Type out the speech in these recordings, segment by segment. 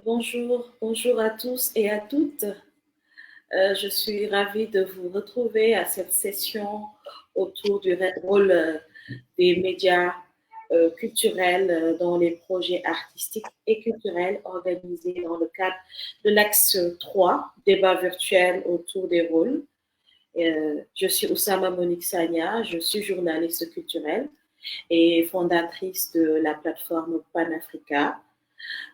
Bonjour à tous et à toutes. Je suis ravie de vous retrouver à cette session autour du rôle des médias culturels dans les projets artistiques et culturels organisés dans le cadre de l'axe 3, débat virtuel autour des rôles. Je suis Oussama Monique Sagna, je suis journaliste culturelle et fondatrice de la plateforme Panafrica.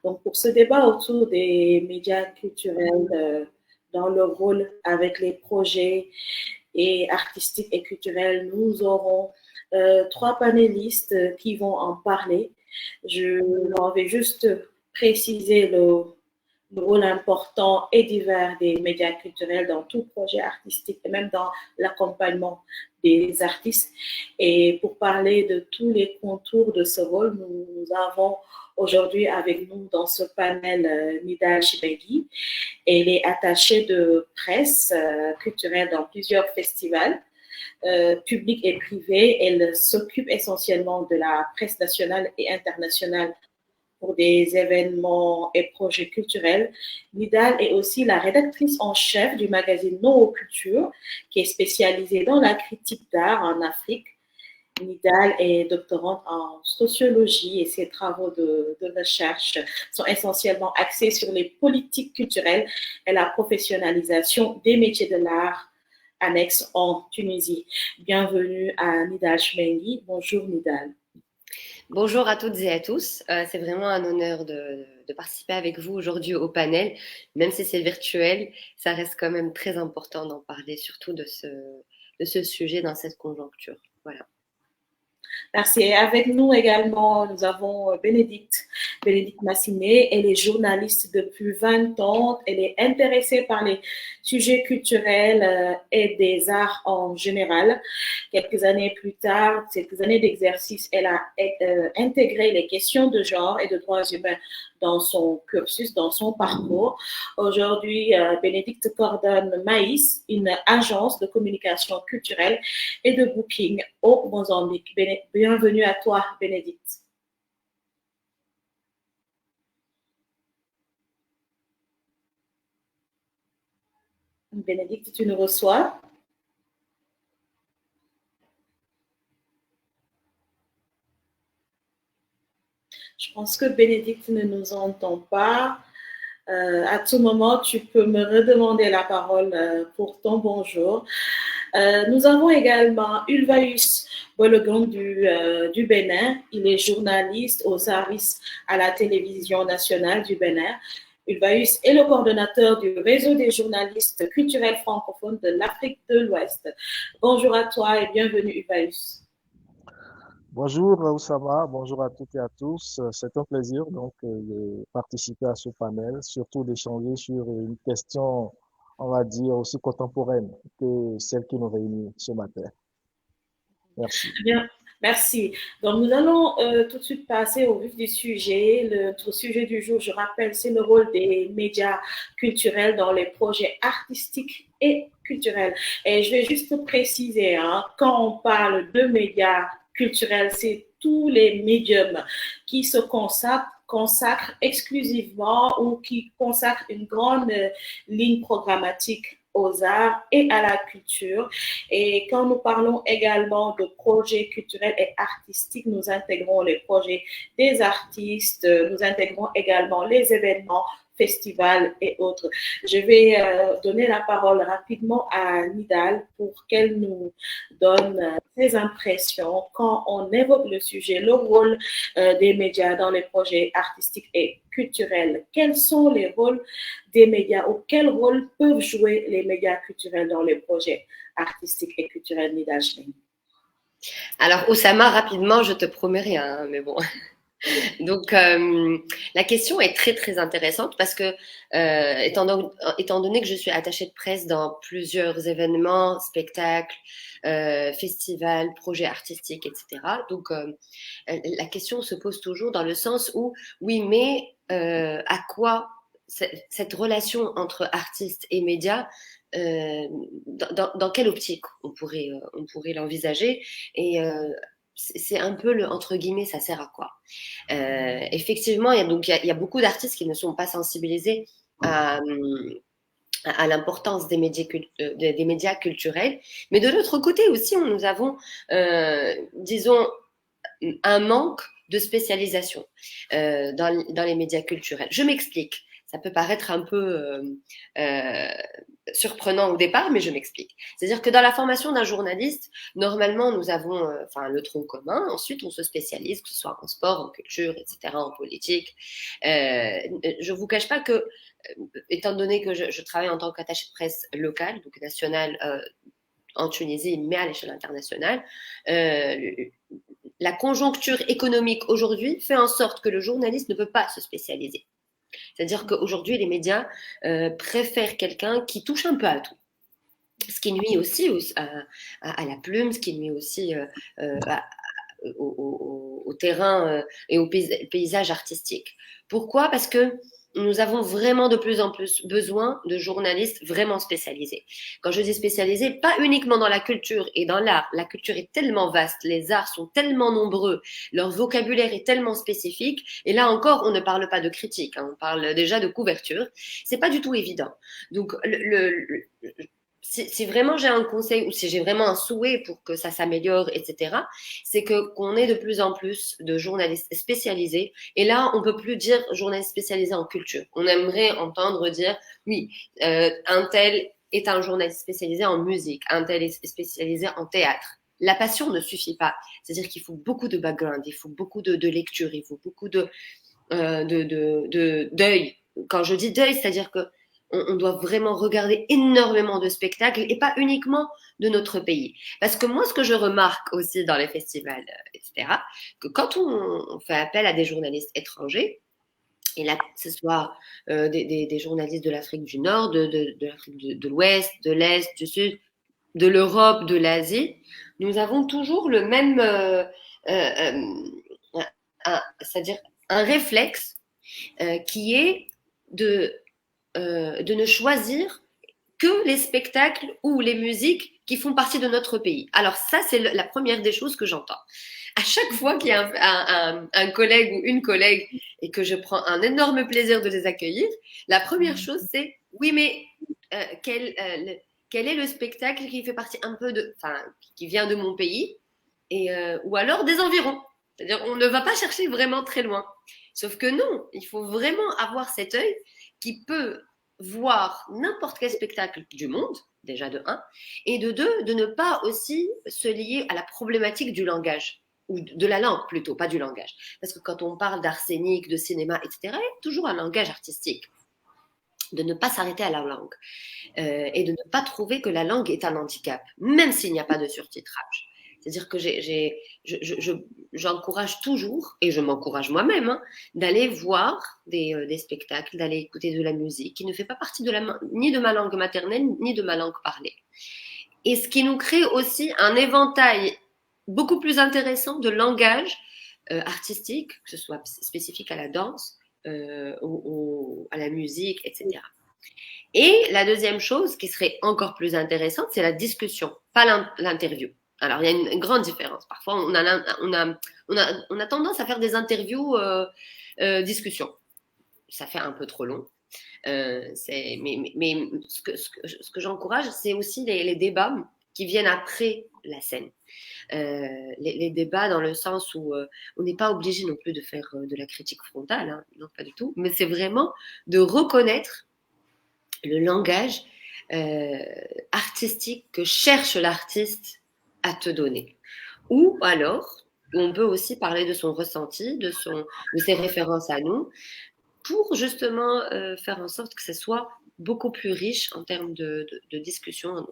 Donc, pour ce débat autour des médias culturels dans leur rôle avec les projets et artistiques et culturels, nous aurons trois panélistes qui vont en parler. Je leur vais juste préciser le rôle important et divers des médias culturels dans tout projet artistique et même dans l'accompagnement des artistes. Et pour parler de tous les contours de ce rôle, nous avons aujourd'hui avec nous dans ce panel Nida Chibegui. Elle est attachée de presse culturelle dans plusieurs festivals. Publics et privés. Elle s'occupe essentiellement de la presse nationale et internationale pour des événements et projets culturels. Nidal est aussi la rédactrice en chef du magazine No Culture, qui est spécialisée dans la critique d'art en Afrique. Nidal est doctorante en sociologie et ses travaux de recherche sont essentiellement axés sur les politiques culturelles et la professionnalisation des métiers de l'art annexe en Tunisie. Bienvenue à Nidal Chmengi. Bonjour Nidal. Bonjour à toutes et à tous. C'est vraiment un honneur de participer avec vous aujourd'hui au panel. Même si c'est virtuel, ça reste quand même très important d'en parler, surtout de ce sujet dans cette conjoncture. Voilà. Merci. Et avec nous également, nous avons Bénédicte Massinet. Elle est journaliste depuis 20 ans. Elle est intéressée par les sujets culturels et des arts en général. Quelques années plus tard, quelques années d'exercice, elle a intégré les questions de genre et de droits humains dans son cursus, dans son parcours. Aujourd'hui, Bénédicte coordonne Maïs, une agence de communication culturelle et de booking au Mozambique. Bienvenue à toi, Bénédicte. Bénédicte, tu nous reçois? Je pense que Bénédicte ne nous entend pas. À tout moment, tu peux me redemander la parole pour ton bonjour. Nous avons également Ulvaeus Bologon du Bénin. Il est journaliste au service à la télévision nationale du Bénin. Ulvaeus est le coordonnateur du réseau des journalistes culturels francophones de l'Afrique de l'Ouest. Bonjour à toi et bienvenue Ulvaeus. Bonjour Oussama, bonjour à toutes et à tous. C'est un plaisir de participer à ce panel, surtout d'échanger sur une question, on va dire, aussi contemporaine que celle qui nous réunit ce matin. Merci. Bien, merci. Donc, nous allons tout de suite passer au vif du sujet. Notre sujet du jour, je rappelle, c'est le rôle des médias culturels dans les projets artistiques et culturels. Et je vais juste préciser, hein, quand on parle de médias culturels, c'est tous les médiums qui se consacrent exclusivement ou qui consacrent une grande ligne programmatique aux arts et à la culture. Et quand nous parlons également de projets culturels et artistiques, nous intégrons les projets des artistes, nous intégrons également les événements, festivals et autres. Je vais donner la parole rapidement à Nidal pour qu'elle nous donne ses impressions quand on évoque le sujet, le rôle des médias dans les projets artistiques et culturels. Quels sont les rôles des médias ou quel rôle peuvent jouer les médias culturels dans les projets artistiques et culturels, Nida Chling? Alors, Oussama, rapidement, je te promets rien, hein, mais bon. Donc, la question est très très intéressante parce que étant donné que je suis attachée de presse dans plusieurs événements, spectacles, festivals, projets artistiques, etc. Donc, la question se pose toujours dans le sens où, oui, mais à quoi cette relation entre artistes et médias, dans quelle optique on pourrait l'envisager et c'est un peu entre guillemets, ça sert à quoi? Effectivement, il y a beaucoup d'artistes qui ne sont pas sensibilisés à l'importance des médias culturels. Mais de l'autre côté aussi, nous avons, disons, un manque de spécialisation dans les médias culturels. Je m'explique. Ça peut paraître un peu surprenant au départ, mais je m'explique. C'est-à-dire que dans la formation d'un journaliste, normalement, nous avons le tronc commun. Ensuite, on se spécialise, que ce soit en sport, en culture, etc., en politique. Je ne vous cache pas que, étant donné que je travaille en tant qu'attaché de presse locale, donc nationale, en Tunisie, mais à l'échelle internationale, la conjoncture économique aujourd'hui fait en sorte que le journaliste ne peut pas se spécialiser. C'est-à-dire qu'aujourd'hui, les médias préfèrent quelqu'un qui touche un peu à tout. Ce qui nuit aussi à la plume, ce qui nuit aussi au terrain et au paysage artistique. Pourquoi? Parce que nous avons vraiment de plus en plus besoin de journalistes vraiment spécialisés. Quand je dis spécialisés, pas uniquement dans la culture et dans l'art. La culture est tellement vaste, les arts sont tellement nombreux, leur vocabulaire est tellement spécifique. Et là encore, on ne parle pas de critique, hein, on parle déjà de couverture. C'est pas du tout évident. Donc, si vraiment j'ai un conseil ou si j'ai vraiment un souhait pour que ça s'améliore, etc., c'est qu'on ait de plus en plus de journalistes spécialisés. Et là, on peut plus dire journaliste spécialisé en culture. On aimerait entendre dire, oui, un tel est un journaliste spécialisé en musique, un tel est spécialisé en théâtre. La passion ne suffit pas. C'est-à-dire qu'il faut beaucoup de background, il faut beaucoup de lecture, il faut beaucoup d'œil. Quand je dis d'œil, c'est-à-dire que on doit vraiment regarder énormément de spectacles et pas uniquement de notre pays. Parce que moi, ce que je remarque aussi dans les festivals, etc., que quand on fait appel à des journalistes étrangers, et là, que ce soit des journalistes de l'Afrique du Nord, de l'Afrique de l'Ouest, de l'Est, du Sud, de l'Europe, de l'Asie, nous avons toujours le même, c'est-à-dire un réflexe qui est de ne choisir que les spectacles ou les musiques qui font partie de notre pays. Alors ça, c'est la première des choses que j'entends. À chaque fois qu'il y a un collègue ou une collègue et que je prends un énorme plaisir de les accueillir, la première chose, c'est oui, mais quel est le spectacle qui fait partie un peu qui vient de mon pays ou alors des environs. C'est-à-dire, on ne va pas chercher vraiment très loin. Sauf que non, il faut vraiment avoir cet œil qui peut voir n'importe quel spectacle du monde, déjà de 1, et de 2, de ne pas aussi se lier à la problématique du langage, ou de la langue plutôt, pas du langage. Parce que quand on parle d'arsenic, de cinéma, etc., il y a toujours un langage artistique. De ne pas s'arrêter à la langue et de ne pas trouver que la langue est un handicap, même s'il n'y a pas de surtitrage. C'est-à-dire que j'encourage toujours, et je m'encourage moi-même, hein, d'aller voir des spectacles, d'aller écouter de la musique qui ne fait pas partie ni de ma langue maternelle, ni de ma langue parlée. Et ce qui nous crée aussi un éventail beaucoup plus intéressant de langage artistique, que ce soit spécifique à la danse, à la musique, etc. Et la deuxième chose qui serait encore plus intéressante, c'est la discussion, pas l'interview. Alors, il y a une grande différence. Parfois, on a tendance à faire des interviews discussions. Ça fait un peu trop long. Mais ce que j'encourage, c'est aussi les débats qui viennent après la scène. Les débats dans le sens où on n'est pas obligé non plus de faire de la critique frontale, hein, non pas du tout, mais c'est vraiment de reconnaître le langage artistique que cherche l'artiste à te donner. Ou alors, on peut aussi parler de son ressenti, de ses références à nous, pour justement faire en sorte que ce soit beaucoup plus riche en termes de discussion,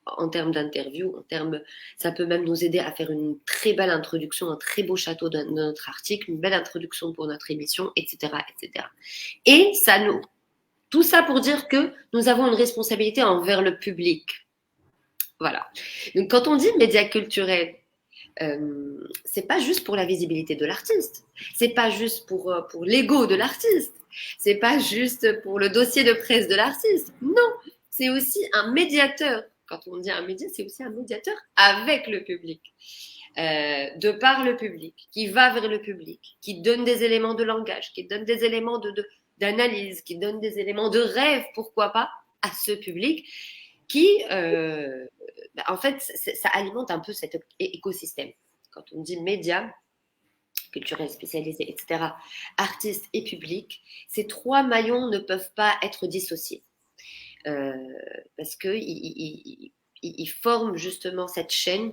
en termes d'interview, ça peut même nous aider à faire une très belle introduction, un très beau château de notre article, une belle introduction pour notre émission, etc., etc. Et tout ça pour dire que nous avons une responsabilité envers le public. Voilà. Donc, quand on dit médias culturels, c'est pas juste pour la visibilité de l'artiste, c'est pas juste pour l'ego de l'artiste, c'est pas juste pour le dossier de presse de l'artiste. Non, c'est aussi un médiateur Quand on dit un média, c'est aussi un médiateur avec le public, de par le public, qui va vers le public, qui donne des éléments de langage, qui donne des éléments d'analyse, qui donne des éléments de rêve, pourquoi pas, à ce public, qui, en fait, ça alimente un peu cet écosystème. Quand on dit média, culturel spécialisé, etc., artistes et public, ces trois maillons ne peuvent pas être dissociés. Parce qu'ils forment justement cette chaîne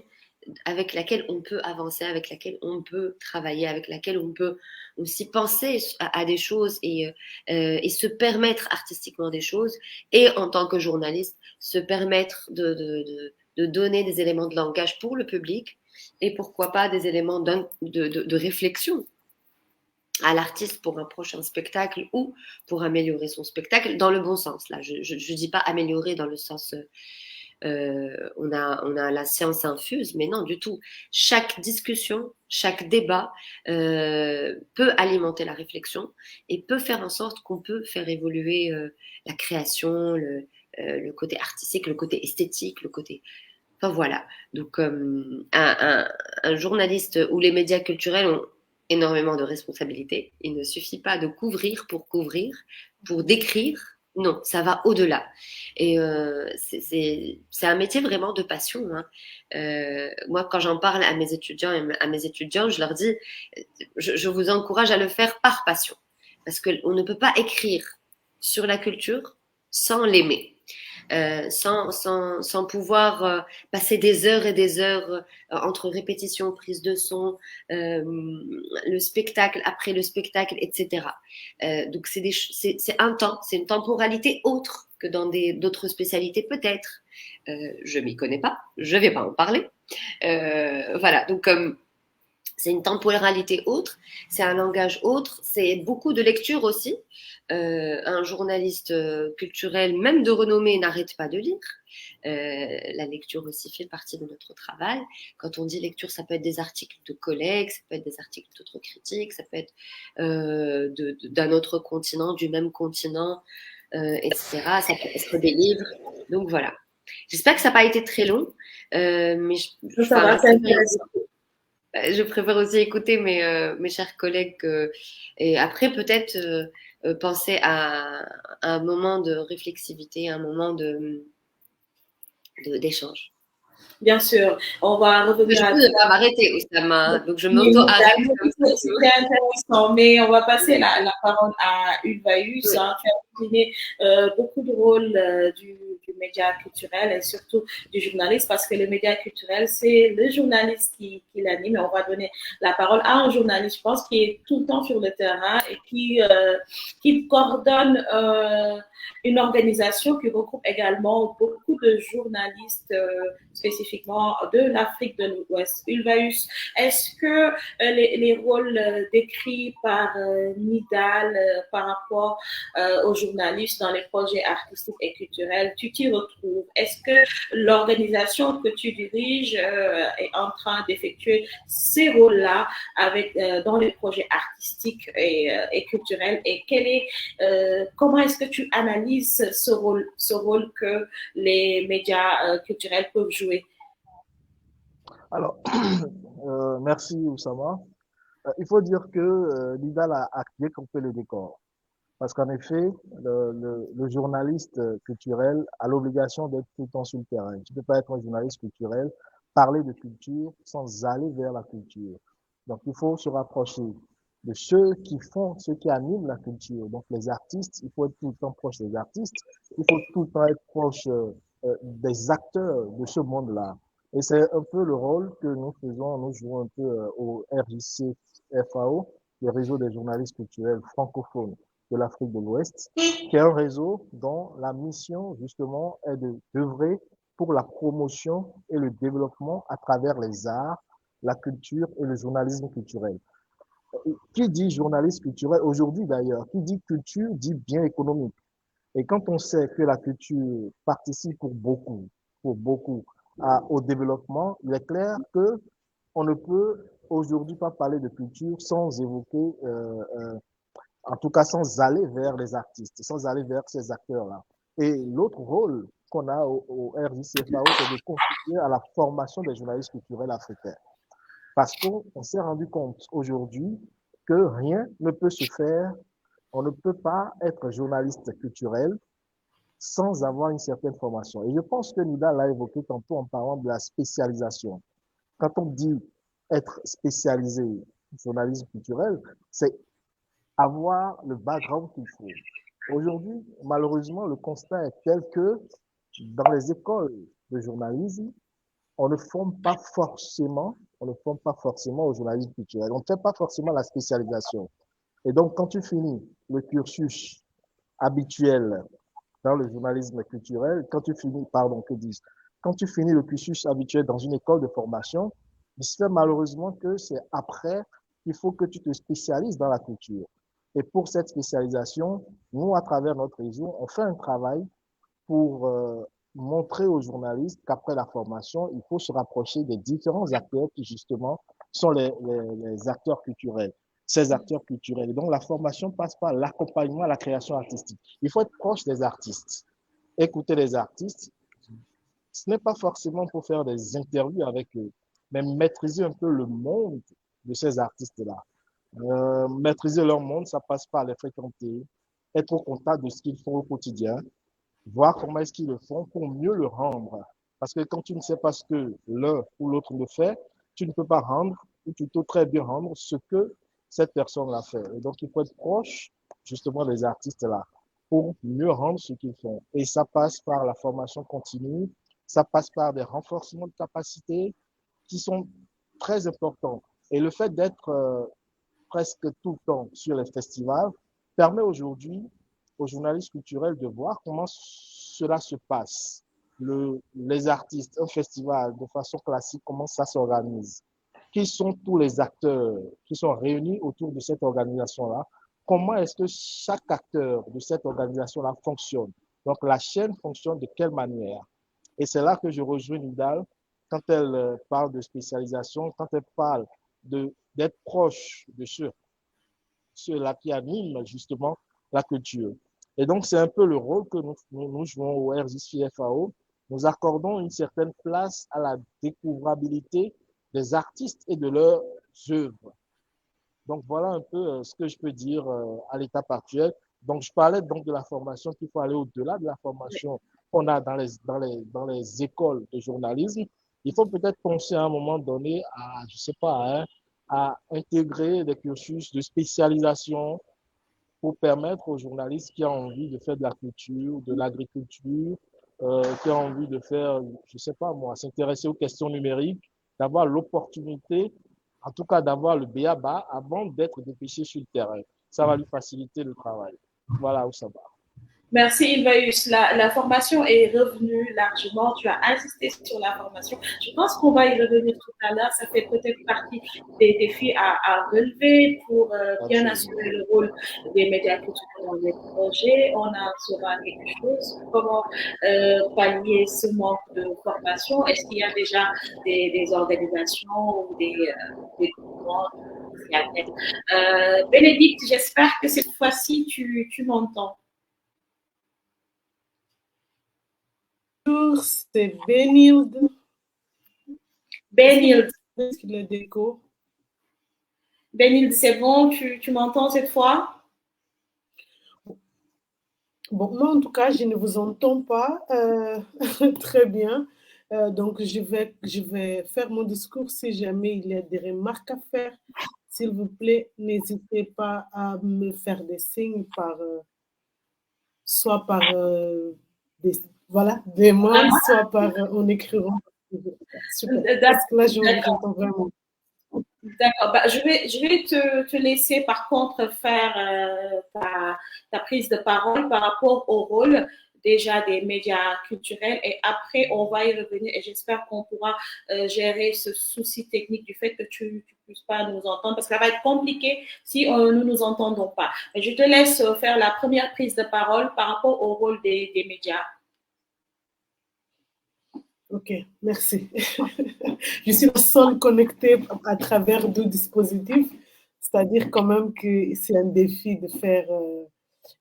avec laquelle on peut avancer, avec laquelle on peut travailler, avec laquelle on peut aussi penser à des choses et se permettre artistiquement des choses, et en tant que journaliste, se permettre de donner des éléments de langage pour le public, et pourquoi pas des éléments de réflexion à l'artiste pour un prochain spectacle ou pour améliorer son spectacle dans le bon sens. Là, je ne dis pas améliorer dans le sens on a la science infuse, mais non du tout. Chaque discussion, chaque débat peut alimenter la réflexion et peut faire en sorte qu'on peut faire évoluer la création, le côté artistique, le côté esthétique, le côté... Enfin voilà. Donc un journaliste ou les médias culturels ont énormément de responsabilités. Il ne suffit pas de couvrir, pour décrire. Non, ça va au-delà. Et c'est un métier vraiment de passion. Hein. Moi, quand j'en parle à mes étudiants je leur dis, je vous encourage à le faire par passion. Parce qu'on ne peut pas écrire sur la culture sans l'aimer. Sans pouvoir passer des heures et des heures entre répétition, prise de son, le spectacle, après le spectacle, etc. Donc c'est un temps, c'est une temporalité autre que dans d'autres spécialités peut-être. Je m'y connais pas, je vais pas en parler. Voilà, donc c'est une temporalité autre, c'est un langage autre, c'est beaucoup de lecture aussi. Un journaliste culturel, même de renommée, n'arrête pas de lire. La lecture aussi fait partie de notre travail. Quand on dit lecture, ça peut être des articles de collègues, ça peut être des articles d'autres critiques, ça peut être d'un autre continent, du même continent, etc. Ça peut être des livres. Donc voilà. J'espère que ça n'a pas été très long, mais Ça va, c'est intéressant. je préfère aussi écouter mes chers collègues et après peut-être penser à un moment de réflexivité, un moment d'échange. Bien sûr, on va revenir Je à peux ne pas m'arrêter, Oussama, donc je oui, m'auto-arrête. c'était intéressant, mais on va passer la parole à Ulvaeus, hein, qui a décliné beaucoup de rôles du média culturel et surtout du journaliste, parce que le média culturel, c'est le journaliste qui l'anime. Et on va donner la parole à un journaliste, je pense, qui est tout le temps sur le terrain et qui coordonne une organisation qui regroupe également beaucoup de journalistes spécifiquement de l'Afrique de l'Ouest. Ulvaeus, est-ce que les rôles décrits par Nidal par rapport aux journalistes dans les projets artistiques et culturels, tu t'y retrouves? Est-ce que l'organisation que tu diriges est en train d'effectuer ces rôles-là dans les projets artistiques et culturels? Et comment est-ce que tu analyses ce rôle que les médias culturels peuvent jouer? Alors, merci Oussama. Il faut dire que l'IDAL a acté comme fait le décor. Parce qu'en effet, le journaliste culturel a l'obligation d'être tout le temps sur le terrain. Tu ne peux pas être un journaliste culturel, parler de culture sans aller vers la culture. Donc, il faut se rapprocher de ceux qui animent la culture. Donc, les artistes, il faut être tout le temps proche des artistes. Il faut tout le temps être proche des acteurs de ce monde-là. Et c'est un peu le rôle que nous faisons, nous jouons un peu au RJC FAO, le réseau des journalistes culturels francophones de l'Afrique de l'Ouest, qui est un réseau dont la mission, justement, est d'œuvrer pour la promotion et le développement à travers les arts, la culture et le journalisme culturel. Qui dit journaliste culturel aujourd'hui d'ailleurs, qui dit culture dit bien économique. Et quand on sait que la culture participe pour beaucoup au développement, il est clair que on ne peut aujourd'hui pas parler de culture sans évoquer en tout cas sans aller vers les artistes, sans aller vers ces acteurs-là. Et l'autre rôle qu'on a au RJCFAO, c'est de contribuer à la formation des journalistes culturels africains. Parce qu'on s'est rendu compte aujourd'hui que rien ne peut se faire, on ne peut pas être journaliste culturel sans avoir une certaine formation. Et je pense que Nida l'a évoqué tantôt en parlant de la spécialisation. Quand on dit être spécialisé journalisme culturel, c'est avoir le background qu'il faut. Aujourd'hui, malheureusement, le constat est tel que dans les écoles de journalisme, on ne forme pas forcément, au journalisme culturel. On ne fait pas forcément la spécialisation. Et donc, quand tu finis le cursus habituel dans le journalisme culturel, quand tu finis le cursus habituel dans une école de formation, il se fait malheureusement que c'est après qu'il faut que tu te spécialises dans la culture. Et pour cette spécialisation, nous, à travers notre réseau, on fait un travail pour montrer aux journalistes qu'après la formation, il faut se rapprocher des différents acteurs qui, justement, sont les acteurs culturels. Ces acteurs culturels. Et donc, la formation passe par l'accompagnement à la création artistique. Il faut être proche des artistes, écouter les artistes. Ce n'est pas forcément pour faire des interviews avec eux, mais maîtriser un peu le monde de ces artistes-là. Maîtriser leur monde, ça passe par les fréquenter, être au contact de ce qu'ils font au quotidien, voir comment est-ce qu'ils le font pour mieux le rendre. Parce que quand tu ne sais pas ce que l'un ou l'autre le fait, tu ne peux pas rendre, ou plutôt très bien rendre ce que cette personne-là fait. Et donc, il faut être proche, justement, des artistes-là pour mieux rendre ce qu'ils font. Et ça passe par la formation continue, ça passe par des renforcements de capacités qui sont très importants. Et le fait d'être presque tout le temps sur les festivals permet aujourd'hui aux journalistes culturels de voir comment cela se passe. Les artistes, un festival de façon classique, comment ça s'organise. Qui sont tous les acteurs qui sont réunis autour de cette organisation-là? Comment est-ce que chaque acteur de cette organisation-là fonctionne? Donc, la chaîne fonctionne de quelle manière? Et c'est là que je rejoins Nidal quand elle parle de spécialisation, quand elle parle d'être proche de ceux-là qui animent justement la culture. Et donc, c'est un peu le rôle que nous jouons au RJCFAO. Nous accordons une certaine place à la découvrabilité des artistes et de leurs œuvres. Donc, voilà un peu ce que je peux dire à l'étape actuelle. Donc, je parlais donc de la formation, qu'il faut aller au-delà de la formation qu'on a dans les écoles de journalisme. Il faut peut-être penser à un moment donné à, je sais pas, hein, à intégrer des cursus de spécialisation pour permettre aux journalistes qui ont envie de faire de la culture, de l'agriculture, qui ont envie de faire, je sais pas moi, s'intéresser aux questions numériques, d'avoir l'opportunité, en tout cas d'avoir le b.a.-ba avant d'être dépêché sur le terrain. Ça va lui faciliter le travail. Voilà où ça va. Merci Ilvaïus. La formation est revenue largement. Tu as insisté sur la formation. Je pense qu'on va y revenir tout à l'heure. Ça fait peut-être partie des défis à relever pour bien assurer le rôle des médias culturels dans les projets. On en saura quelque chose. Comment pallier ce manque de formation? Est-ce qu'il y a déjà des organisations ou des groupements qui attendent? Bénédicte, j'espère que cette fois-ci, tu m'entends. Bonjour, c'est Benilde. Benilde. Le déco. Benilde, c'est bon, tu m'entends cette fois? Bon, moi, en tout cas, je ne vous entends pas très bien. Donc, je vais faire mon discours si jamais il y a des remarques à faire. S'il vous plaît, n'hésitez pas à me faire des signes soit par des mots, soit par en écrivant. Super. Parce que là, je m'entends vraiment. D'accord. Bah, je vais te laisser par contre faire ta prise de parole par rapport au rôle déjà des médias culturels et après on va y revenir et j'espère qu'on pourra gérer ce souci technique du fait que tu ne puisses pas nous entendre parce que ça va être compliqué si nous ne nous entendons pas. Mais je te laisse faire la première prise de parole par rapport au rôle des médias. Ok, merci. Je suis la seule connectée à travers deux dispositifs, c'est-à-dire quand même que c'est un défi de faire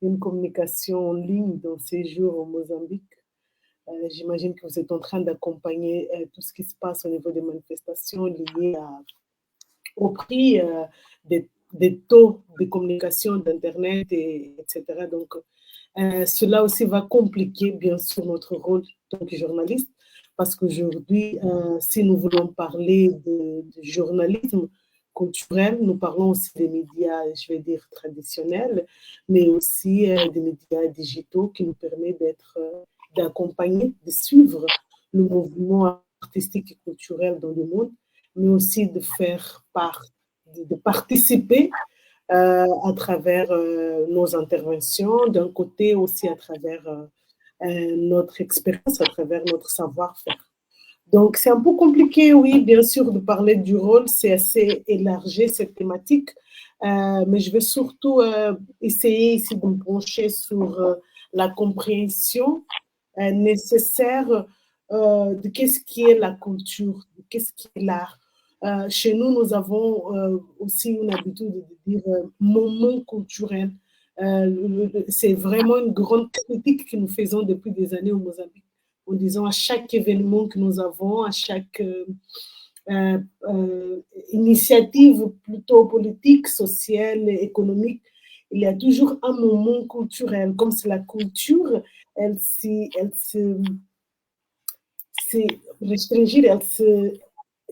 une communication en ligne dans ces jours au Mozambique. J'imagine que vous êtes en train d'accompagner tout ce qui se passe au niveau des manifestations liées au prix des taux de communication d'Internet, etc. Donc, cela aussi va compliquer, bien sûr, notre rôle en tant que journaliste, parce qu'aujourd'hui, si nous voulons parler de journalisme culturel, nous parlons aussi des médias, je vais dire, traditionnels, mais aussi des médias digitaux qui nous permettent d'accompagner, de suivre le mouvement artistique et culturel dans le monde, mais aussi de faire part, de participer à travers nos interventions, d'un côté aussi à travers notre expérience, à travers notre savoir-faire. Donc, c'est un peu compliqué, oui, bien sûr, de parler du rôle, c'est assez élargi, cette thématique, mais je vais surtout essayer ici de me pencher sur la compréhension nécessaire de qu'est-ce qui est la culture, de qu'est-ce qui est l'art. Chez nous, nous avons aussi une habitude de dire moment culturel. C'est vraiment une grande critique que nous faisons depuis des années au Mozambique, en disant à chaque événement que nous avons, à chaque initiative plutôt politique, sociale, économique, il y a toujours un moment culturel, comme si la culture, elle se restringir,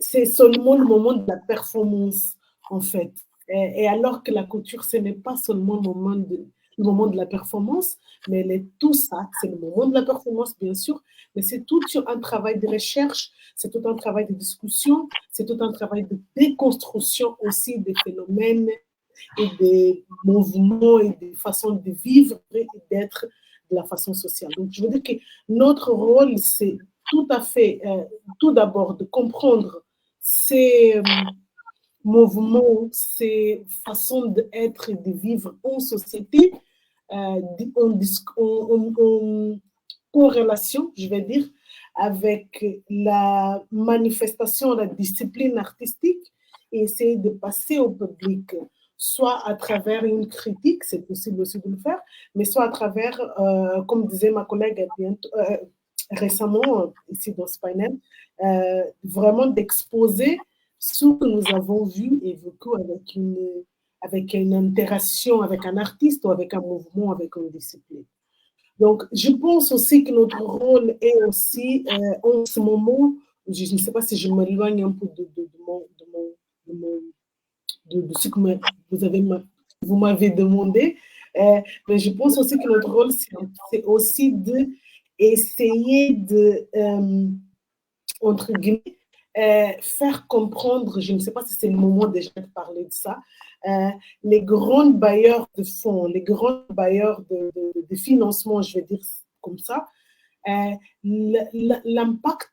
c'est seulement le moment de la performance, en fait. Et alors que la culture, ce n'est pas seulement le moment de la performance, mais elle est tout ça. C'est le moment de la performance, bien sûr, mais c'est tout un travail de recherche, c'est tout un travail de discussion, c'est tout un travail de déconstruction aussi des phénomènes et des mouvements et des façons de vivre et d'être de la façon sociale. Donc, je veux dire que notre rôle, c'est tout à fait, tout d'abord, de comprendre ces mouvements, ces façons d'être et de vivre en société, en corrélation, je vais dire, avec la manifestation, la discipline artistique, et essayer de passer au public, soit à travers une critique, c'est possible aussi de le faire, mais soit à travers, comme disait ma collègue récemment, ici dans ce panel, vraiment d'exposer ce que nous avons vu et vécu avec une interaction avec un artiste ou avec un mouvement, avec une discipline. Donc, je pense aussi que notre rôle est aussi, en ce moment, je ne sais pas si je m'éloigne un peu de ce que vous m'avez demandé, mais je pense aussi que notre rôle, c'est aussi d'essayer de, entre guillemets, faire comprendre, je ne sais pas si c'est le moment déjà de parler de ça, les grands bailleurs de fonds, les grands bailleurs de financement, je vais dire comme ça, l'impact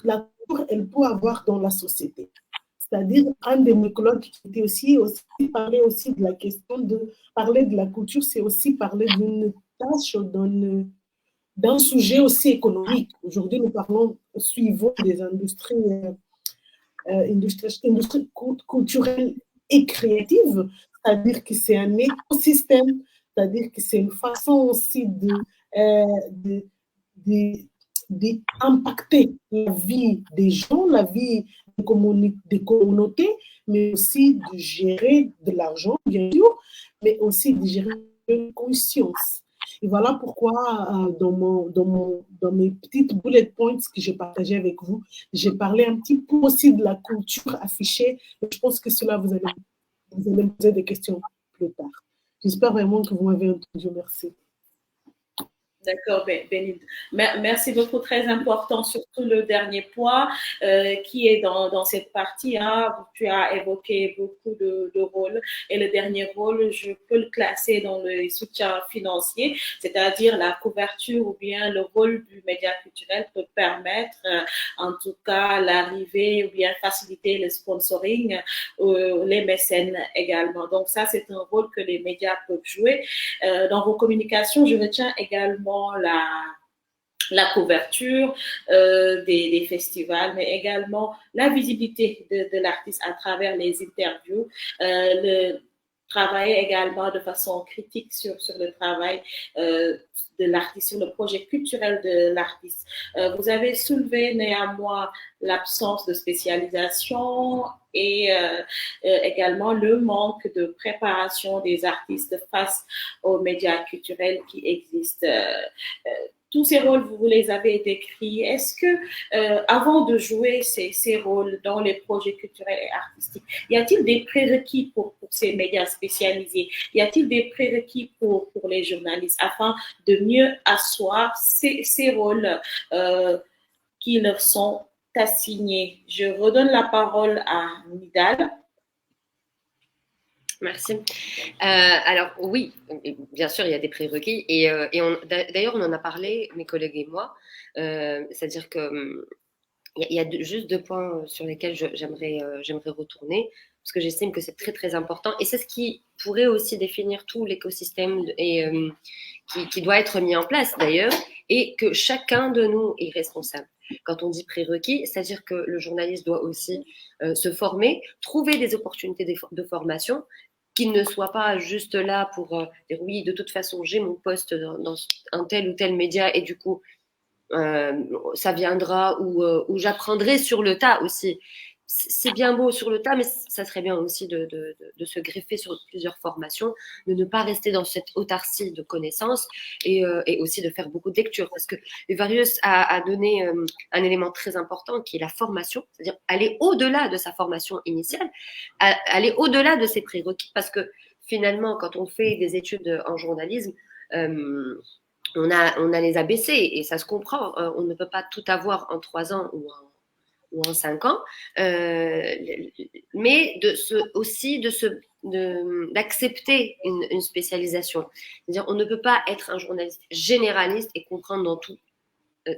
la culture, elle peut avoir dans la société. C'est-à-dire, un de mes collègues qui était aussi parler aussi de la question de parler de la culture, c'est aussi parler d'une tâche, d'un sujet aussi économique. Aujourd'hui, nous suivons des industries culturelles et créatives, c'est-à-dire que c'est un écosystème, c'est-à-dire que c'est une façon aussi d'impacter la vie des gens, la vie des communautés, mais aussi de gérer de l'argent, bien sûr, mais aussi de gérer une conscience. Et voilà pourquoi, dans mes petites bullet points que j'ai partagées avec vous, j'ai parlé un petit peu aussi de la culture affichée. Et je pense que cela, vous allez me poser des questions plus tard. J'espère vraiment que vous m'avez entendu. Merci. D'accord, Bénine. Merci beaucoup, très important, surtout le dernier point qui est dans cette partie. Hein, tu as évoqué beaucoup de rôles et le dernier rôle, je peux le classer dans le soutien financier, c'est-à-dire la couverture ou bien le rôle du média culturel peut permettre en tout cas l'arrivée ou bien faciliter le sponsoring, les mécènes également. Donc ça, c'est un rôle que les médias peuvent jouer. Dans vos communications, je retiens également la couverture des festivals, mais également la visibilité de l'artiste à travers les interviews, le travaillez également de façon critique sur le travail de l'artiste, sur le projet culturel de l'artiste. Vous avez soulevé néanmoins l'absence de spécialisation et également le manque de préparation des artistes face aux médias culturels qui existent. Tous ces rôles, vous les avez décrits. Est-ce que, avant de jouer ces rôles dans les projets culturels et artistiques, y a-t-il des prérequis pour ces médias spécialisés? Y a-t-il des prérequis pour les journalistes afin de mieux asseoir ces rôles qui leur sont assignés? Je redonne la parole à Nidal. Merci. Alors oui, bien sûr, il y a des prérequis et d'ailleurs on en a parlé, mes collègues et moi. C'est-à-dire que il y a juste 2 points sur lesquels j'aimerais retourner parce que j'estime que c'est très très important et c'est ce qui pourrait aussi définir tout l'écosystème et qui doit être mis en place d'ailleurs et que chacun de nous est responsable. Quand on dit prérequis, c'est-à-dire que le journaliste doit aussi se former, trouver des opportunités de formation, qu'il ne soit pas juste là pour dire oui, de toute façon, j'ai mon poste dans un tel ou tel média et du coup, ça viendra ou j'apprendrai sur le tas aussi. C'est bien beau sur le tas, mais ça serait bien aussi de se greffer sur plusieurs formations, de ne pas rester dans cette autarcie de connaissances et aussi de faire beaucoup de lectures. Parce que Varius a donné un élément très important qui est la formation, c'est-à-dire aller au-delà de sa formation initiale, aller au-delà de ses prérequis. Parce que finalement, quand on fait des études en journalisme, on a les ABC et ça se comprend. On ne peut pas tout avoir en 3 ans ou en 5 ans, mais d'accepter une spécialisation. C'est-à-dire, on ne peut pas être un journaliste généraliste et comprendre dans tout.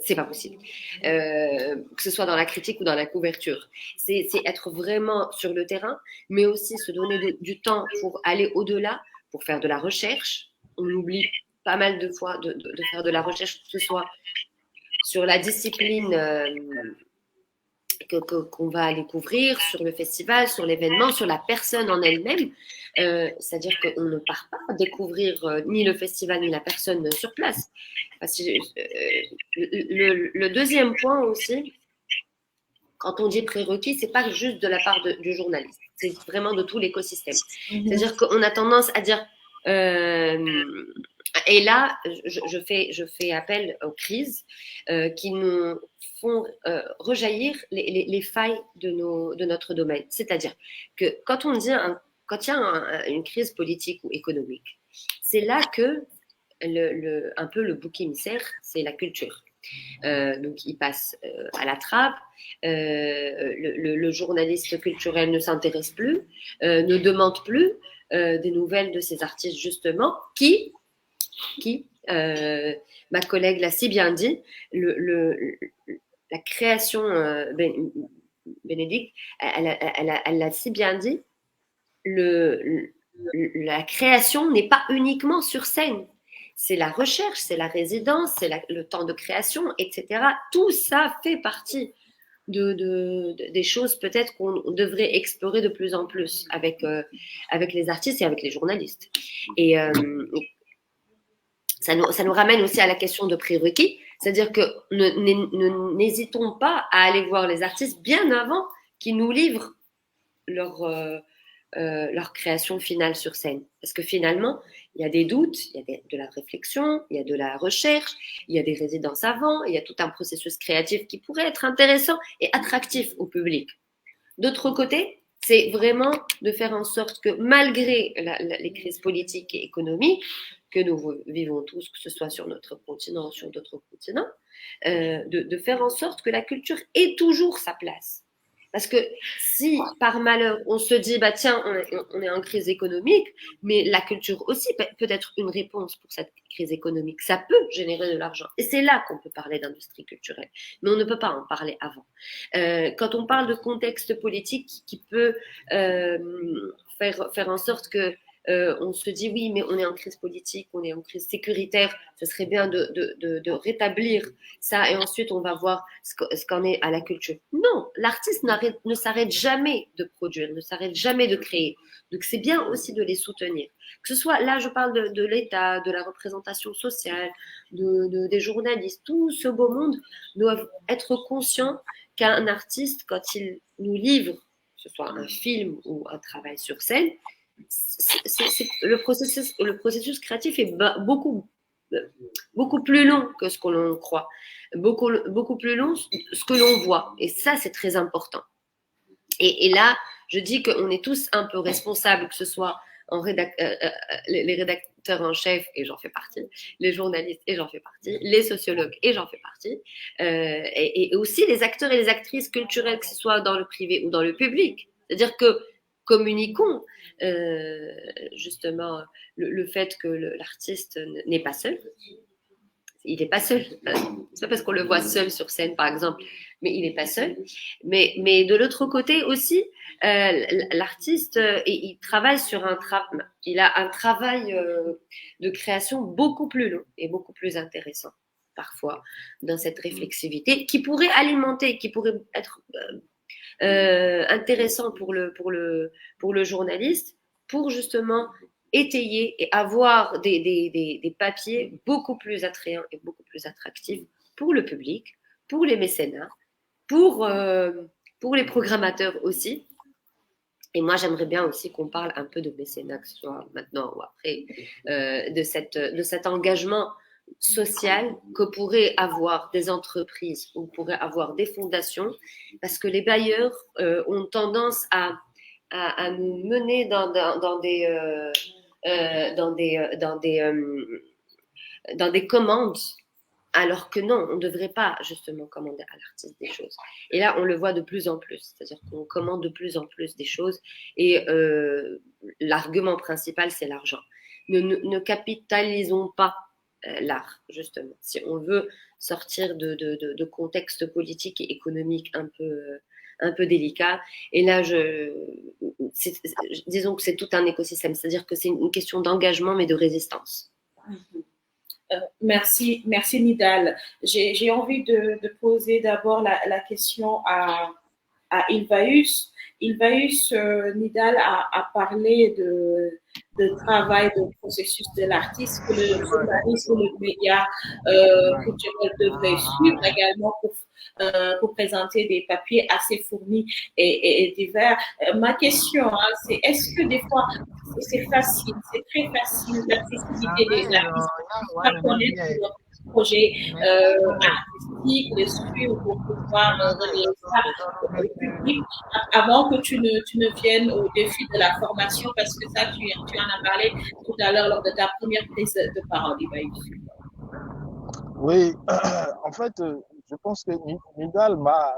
C'est pas possible. Que ce soit dans la critique ou dans la couverture. C'est être vraiment sur le terrain, mais aussi se donner du temps pour aller au-delà, pour faire de la recherche. On oublie pas mal de fois de faire de la recherche, que ce soit sur la discipline qu'on va aller couvrir, sur le festival, sur l'événement, sur la personne en elle-même. C'est-à-dire qu'on ne part pas découvrir ni le festival ni la personne sur place. Parce que, le deuxième point aussi, quand on dit prérequis, c'est pas juste de la part du journaliste, c'est vraiment de tout l'écosystème. C'est-à-dire qu'on a tendance à dire et là, je fais appel aux crises qui nous font rejaillir les failles de notre domaine. C'est-à-dire que quand il y a une crise politique ou économique, c'est là que un peu le bouc émissaire, c'est la culture. Donc, il passe à la trappe. Le journaliste culturel ne s'intéresse plus, ne demande plus des nouvelles de ces artistes, justement, qui ma collègue l'a si bien dit, la création, Bénédicte, elle l'a si bien dit, la création n'est pas uniquement sur scène. C'est la recherche, c'est la résidence, c'est le temps de création, etc. Tout ça fait partie des choses peut-être qu'on devrait explorer de plus en plus avec les artistes et avec les journalistes. Et ça nous ramène aussi à la question de prérequis, c'est-à-dire que n'hésitons pas à aller voir les artistes bien avant qu'ils nous livrent leur création finale sur scène. Parce que finalement, il y a des doutes, il y a de la réflexion, il y a de la recherche, il y a des résidences avant, il y a tout un processus créatif qui pourrait être intéressant et attractif au public. D'autre côté, c'est vraiment de faire en sorte que malgré les crises politiques et économiques que nous vivons tous, que ce soit sur notre continent ou sur d'autres continents, de faire en sorte que la culture ait toujours sa place. Parce que si, par malheur, on se dit, bah tiens, on est en crise économique, mais la culture aussi peut être une réponse pour cette crise économique. Ça peut générer de l'argent. Et c'est là qu'on peut parler d'industrie culturelle. Mais on ne peut pas en parler avant. Quand on parle de contexte politique qui peut faire en sorte que on se dit oui, mais on est en crise politique, on est en crise sécuritaire, ce serait bien de rétablir ça et ensuite on va voir ce qu'en est à la culture. Non, l'artiste ne s'arrête jamais de produire, ne s'arrête jamais de créer. Donc c'est bien aussi de les soutenir. Que ce soit, là je parle de l'État, de la représentation sociale, des journalistes, tout ce beau monde doivent être conscients qu'un artiste, quand il nous livre, que ce soit un film ou un travail sur scène, le processus créatif est beaucoup plus long que ce que l'on croit, beaucoup plus long ce que l'on voit. Et ça, c'est très important. Et là, je dis qu'on est tous un peu responsables, que ce soit les rédacteurs en chef, et j'en fais partie, les journalistes, et j'en fais partie, les sociologues, et j'en fais partie, et aussi les acteurs et les actrices culturelles, que ce soit dans le privé ou dans le public. C'est-à-dire que communiquons justement le fait que l'artiste n'est pas seul. Il n'est pas seul. C'est pas parce qu'on le voit seul sur scène, par exemple, mais il n'est pas seul. Mais de l'autre côté aussi, l'artiste, il travaille sur il a un travail de création beaucoup plus long et beaucoup plus intéressant, parfois, dans cette réflexivité, qui pourrait alimenter, qui pourrait être intéressant pour le journaliste, pour justement étayer et avoir des papiers beaucoup plus attrayants et beaucoup plus attractifs pour le public, pour les mécénats, pour les programmateurs aussi. Et moi, j'aimerais bien aussi qu'on parle un peu de mécénat, que ce soit maintenant ou après, de cet engagement social que pourraient avoir des entreprises ou pourraient avoir des fondations, parce que les bailleurs ont tendance à nous mener dans des commandes, alors que non, on ne devrait pas justement commander à l'artiste des choses. Et là, on le voit de plus en plus, c'est-à-dire qu'on commande de plus en plus des choses, et l'argument principal, c'est l'argent. Ne capitalisons pas l'art, justement. Si on veut sortir de contexte politique et économique un peu délicat. Et là, disons que c'est tout un écosystème, c'est-à-dire que c'est une question d'engagement, mais de résistance. Merci Nidal. J'ai envie de poser d'abord la question à Ilvaïus. Ilvaïus, Nidal a parlé de travail, de processus de l'artiste que le journaliste ou le média culturel devrait suivre également pour présenter des papiers assez fournis et divers. Ma question, c'est est-ce que des fois c'est facile, c'est très facile l'accessibilité des artistes à connaître leur projet artistique, les suivre pour pouvoir donner ça au public avant que tu ne viennes au défi de la formation, parce que ça, tu en as parlé tout à l'heure lors de ta première prise de parole, Ibaïus. Oui, en fait, je pense que Nidal m'a,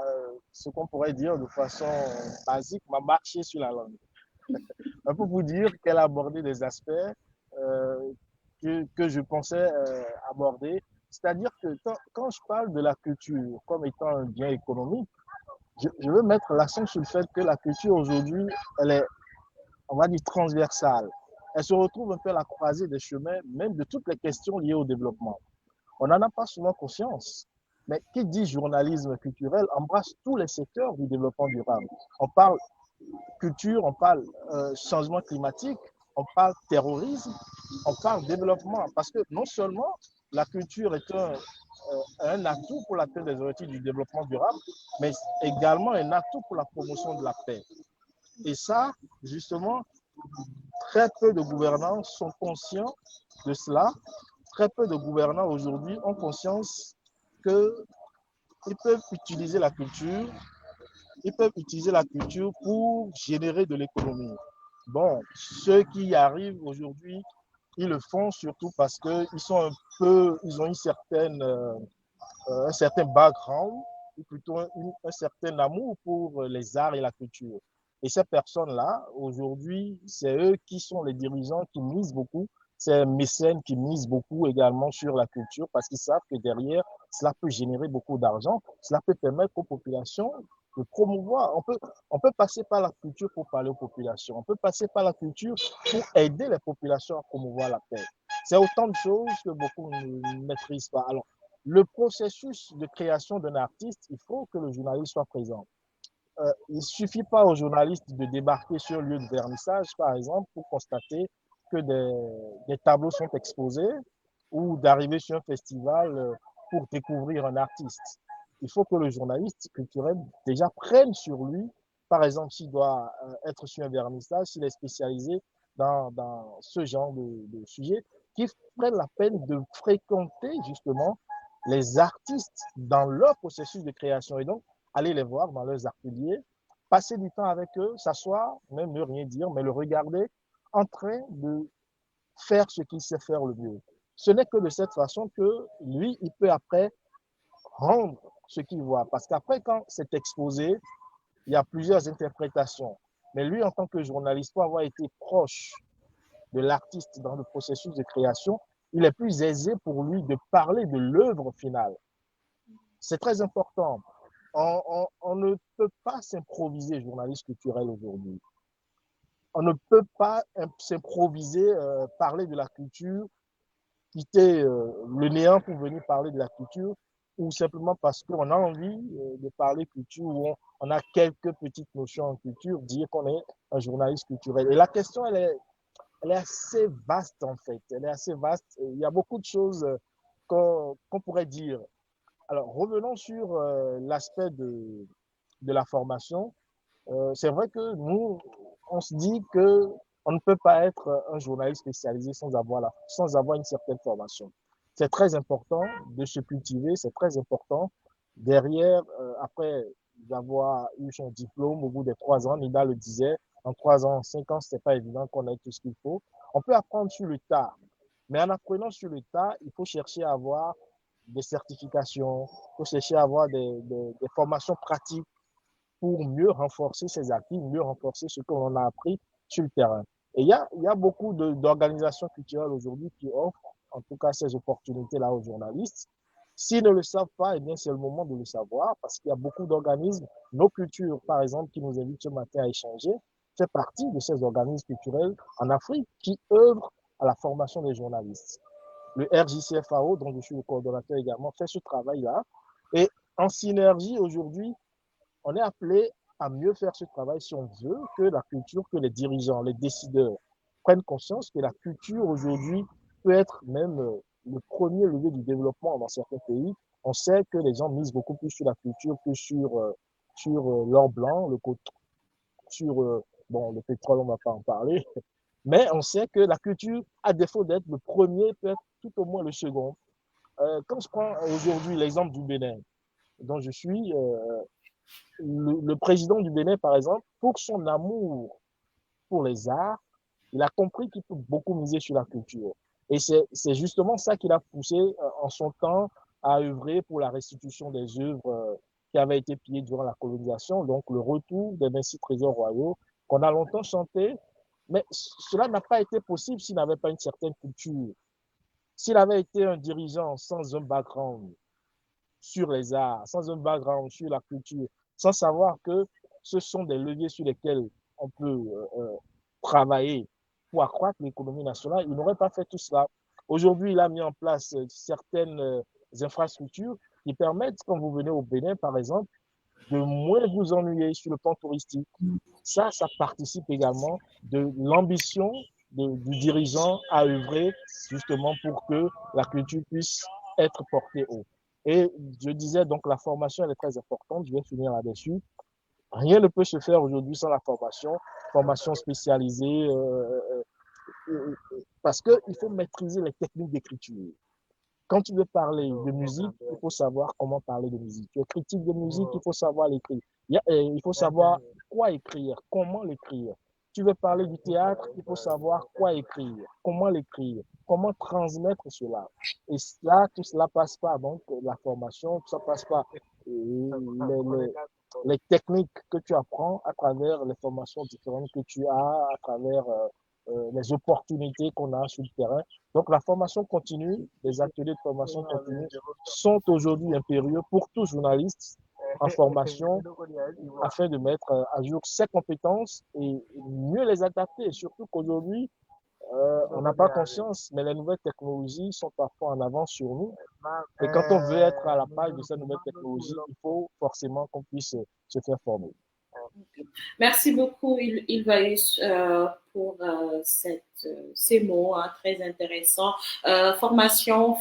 ce qu'on pourrait dire de façon basique, m'a marché sur la langue. Un peu pour dire qu'elle a abordé des aspects que je pensais aborder. C'est-à-dire que quand je parle de la culture comme étant un bien économique, je veux mettre l'accent sur le fait que la culture aujourd'hui, elle est, on va dire, transversale. Elle se retrouve un peu à la croisée des chemins, même de toutes les questions liées au développement. On n'en a pas souvent conscience. Mais qui dit journalisme culturel embrasse tous les secteurs du développement durable. On parle culture, on parle changement climatique, on parle terrorisme, on parle développement. Parce que non seulement la culture est un atout pour l'atteinte des objectifs du développement durable, mais également un atout pour la promotion de la paix. Et ça, justement, très peu de gouvernants sont conscients de cela. Très peu de gouvernants aujourd'hui ont conscience qu'ils peuvent utiliser la culture, pour générer de l'économie. Bon, ceux qui y arrivent aujourd'hui, ils le font surtout parce qu'ils ont un certain background, ou plutôt un certain amour pour les arts et la culture. Et ces personnes-là, aujourd'hui, c'est eux qui sont les dirigeants qui misent beaucoup, c'est mécènes qui misent beaucoup également sur la culture parce qu'ils savent que derrière, cela peut générer beaucoup d'argent, cela peut permettre aux populations de promouvoir. On peut passer par la culture pour parler aux populations. On peut passer par la culture pour aider les populations à promouvoir la paix. C'est autant de choses que beaucoup ne maîtrisent pas. Alors, le processus de création d'un artiste, il faut que le journaliste soit présent. Il ne suffit pas aux journalistes de débarquer sur le lieu de vernissage, par exemple, pour constater que des tableaux sont exposés ou d'arriver sur un festival pour découvrir un artiste. Il faut que le journaliste culturel déjà prenne sur lui, par exemple, s'il doit être sur un vernissage, s'il est spécialisé dans ce genre de sujet, qu'il prenne la peine de fréquenter justement les artistes dans leur processus de création et donc aller les voir dans leurs ateliers, passer du temps avec eux, s'asseoir, même ne rien dire, mais le regarder en train de faire ce qu'il sait faire le mieux. Ce n'est que de cette façon que lui, il peut après rendre ce qu'il voit. Parce qu'après, quand c'est exposé, il y a plusieurs interprétations. Mais lui, en tant que journaliste, pour avoir été proche de l'artiste dans le processus de création, il est plus aisé pour lui de parler de l'œuvre finale. C'est très important. On ne peut pas s'improviser journaliste culturel aujourd'hui. On ne peut pas s'improviser, parler de la culture, quitter le néant pour venir parler de la culture, ou simplement parce qu'on a envie de parler culture, ou on a quelques petites notions en culture, dire qu'on est un journaliste culturel. Et la question, elle est assez vaste en fait. Elle est assez vaste. Il y a beaucoup de choses qu'on pourrait dire. Alors, revenons sur l'aspect de la formation. C'est vrai que nous, on se dit que on ne peut pas être un journaliste spécialisé sans avoir une certaine formation. C'est très important de se cultiver, c'est très important. Derrière, après avoir eu son diplôme au bout des 3 ans, Nida le disait, en 3 ans, 5 ans, c'est pas évident qu'on ait tout ce qu'il faut. On peut apprendre sur le tas, mais en apprenant sur le tas, il faut chercher à avoir des certifications, il faut chercher à avoir des formations pratiques pour mieux renforcer ses acquis, mieux renforcer ce qu'on a appris sur le terrain. Et il y a beaucoup d'organisations culturelles aujourd'hui qui offrent, en tout cas, ces opportunités-là aux journalistes. S'ils ne le savent pas, eh bien, c'est le moment de le savoir parce qu'il y a beaucoup d'organismes. Nos cultures, par exemple, qui nous invitent ce matin à échanger, fait partie de ces organismes culturels en Afrique qui œuvrent à la formation des journalistes. Le RJCFAO, dont je suis le coordonnateur également, fait ce travail-là. Et en synergie, aujourd'hui, on est appelé à mieux faire ce travail si on veut que la culture, que les dirigeants, les décideurs prennent conscience que la culture aujourd'hui peut être même le premier levier du développement dans certains pays. On sait que les gens misent beaucoup plus sur la culture que sur l'or blanc, sur bon, le pétrole, on ne va pas en parler. Mais on sait que la culture, à défaut d'être le premier, peut être tout au moins le second. Quand je prends aujourd'hui l'exemple du Bénin, dont je suis, le président du Bénin, par exemple, pour son amour pour les arts, il a compris qu'il peut beaucoup miser sur la culture. Et c'est justement ça qui l'a poussé en son temps à œuvrer pour la restitution des œuvres qui avaient été pillées durant la colonisation, donc le retour des 26 trésors royaux qu'on a longtemps chanté. Mais cela n'a pas été possible s'il n'avait pas une certaine culture. S'il avait été un dirigeant sans un background sur les arts, sans un background sur la culture, sans savoir que ce sont des leviers sur lesquels on peut travailler pour accroître l'économie nationale, il n'aurait pas fait tout cela. Aujourd'hui, il a mis en place certaines infrastructures qui permettent, quand vous venez au Bénin, par exemple, de moins vous ennuyer sur le plan touristique. Ça participe également de l'ambition du dirigeant à œuvrer justement pour que la culture puisse être portée haut. Et je disais donc la formation, elle est très importante, je vais finir là-dessus. Rien ne peut se faire aujourd'hui sans la formation spécialisée, parce qu'il faut maîtriser les techniques d'écriture. Quand tu veux parler de musique, il faut savoir comment parler de musique. Tu es critique de musique, il faut savoir l'écrire. Il faut savoir quoi écrire, comment l'écrire. Tu veux parler du théâtre, il faut savoir quoi écrire, comment transmettre cela. Et là, tout cela passe par donc la formation, tout ça passe par les techniques que tu apprends à travers les formations différentes que tu as, à travers les opportunités qu'on a sur le terrain. Donc la formation continue, les ateliers de formation continue sont aujourd'hui impérieux pour tout journaliste en formation afin de mettre à jour ses compétences et mieux les adapter. Surtout qu'aujourd'hui, on n'a pas conscience, mais les nouvelles technologies sont parfois en avance sur nous. Et quand on veut être à la page de ces nouvelles technologies, il faut forcément qu'on puisse se faire former. Merci beaucoup, Ilvaïs, pour ces mots très intéressants. Formation,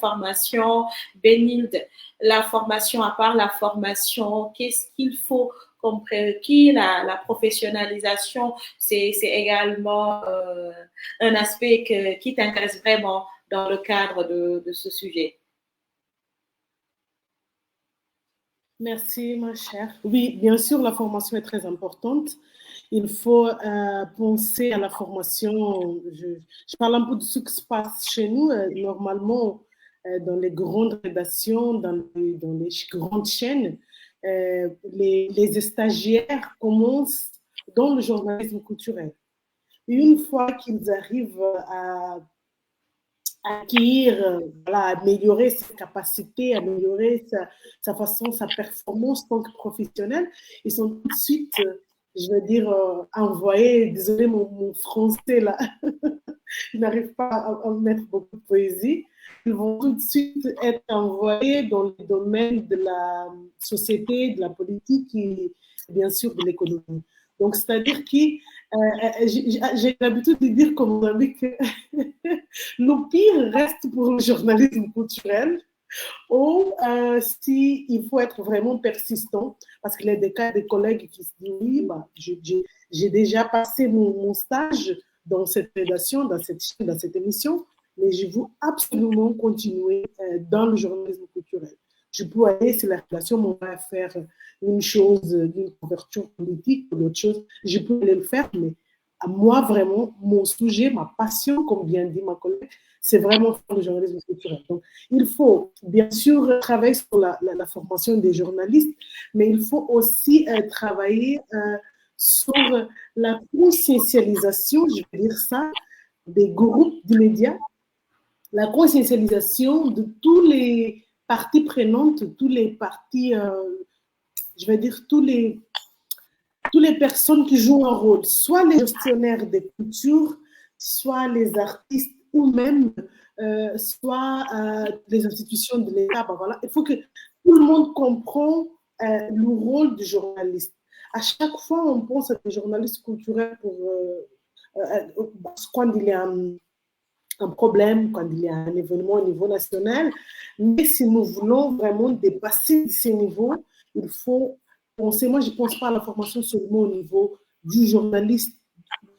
Bénilde, la formation, à part la formation, qu'est-ce qu'il faut comme prérequis? La professionnalisation, c'est également un aspect qui t'intéresse vraiment dans le cadre de ce sujet. Merci, ma chère. Oui, bien sûr, la formation est très importante. Il faut penser à la formation. Je parle un peu de ce qui se passe chez nous. Normalement, dans les grandes rédactions, dans les grandes chaînes, les stagiaires commencent dans le journalisme culturel. Et une fois qu'ils arrivent à acquérir, améliorer ses capacités, améliorer sa façon, sa performance en tant que professionnel, ils sont tout de suite, je veux dire, envoyés, désolé mon français là, je n'arrive pas à mettre beaucoup de poésie, ils vont tout de suite être envoyés dans le domaine de la société, de la politique et bien sûr de l'économie. Donc, c'est-à-dire que j'ai l'habitude de dire comme on a dit que le pire reste pour le journalisme culturel ou si il faut être vraiment persistant parce qu'il y a des cas de collègues qui se disent oui, bah, j'ai déjà passé mon stage dans cette rédaction, dans cette émission, mais je veux absolument continuer dans le journalisme culturel. Je peux aller sur la rédaction, on va faire une chose, une couverture politique ou d'autres choses. Je peux aller le faire, mais à moi, vraiment, mon sujet, ma passion, comme bien dit ma collègue, c'est vraiment faire le journalisme culturel. Donc, il faut bien sûr travailler sur la formation des journalistes, mais il faut aussi travailler sur la consciencialisation, je vais dire ça, des groupes de médias, la consciencialisation de tous les parties prenantes, tous les parties, je vais dire, toutes les personnes qui jouent un rôle, soit les gestionnaires des cultures, soit les artistes ou même soit les institutions de l'État. Ben voilà. Il faut que tout le monde comprenne le rôle du journaliste. À chaque fois, on pense à des journalistes culturels quand il y a un problème, quand il y a un événement au niveau national. Mais si nous voulons vraiment dépasser ces niveaux, il faut penser, moi je ne pense pas à la formation seulement au niveau du journaliste,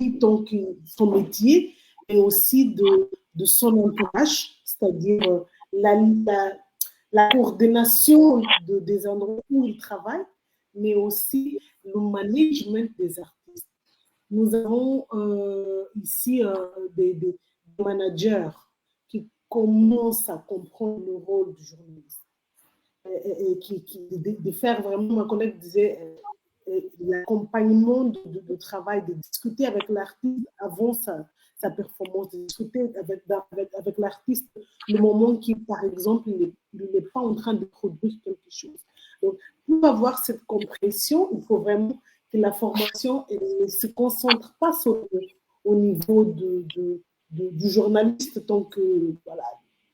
donc son métier, mais aussi de son entourage, c'est-à-dire la coordination des endroits où il travaille, mais aussi le management des artistes. Nous avons ici des managers qui commencent à comprendre le rôle du journaliste. Et de faire vraiment, ma collègue disait, l'accompagnement de travail, de discuter avec l'artiste avant sa performance, de discuter avec l'artiste le moment qui, par exemple, il n'est pas en train de produire quelque chose. Donc, pour avoir cette compréhension, il faut vraiment que la formation ne se concentre pas au niveau du journaliste tant que voilà,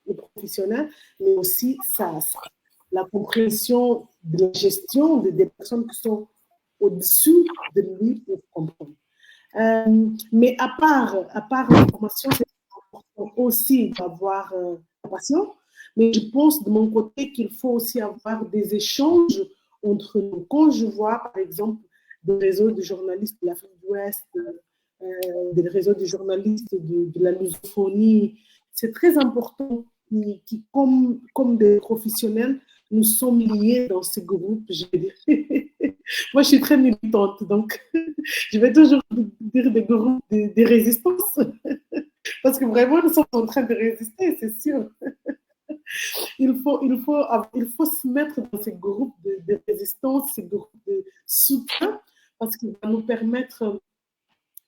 le professionnel, mais aussi la compréhension de la gestion des personnes qui sont au-dessus de lui pour comprendre. Mais à part la formation, c'est important aussi d'avoir la passion, mais je pense de mon côté qu'il faut aussi avoir des échanges entre nous. Quand je vois, par exemple, des réseaux de journalistes de l'Afrique de l'Ouest, des réseaux de journalistes de la lusophonie, c'est très important qui comme des professionnels, nous sommes liés dans ces groupes. Moi, je suis très militante, donc je vais toujours dire des groupes de résistance, parce que vraiment, nous sommes en train de résister, c'est sûr. Il faut se mettre dans ces groupes de résistance, ces groupes de soutien, parce qu'il va nous permettre de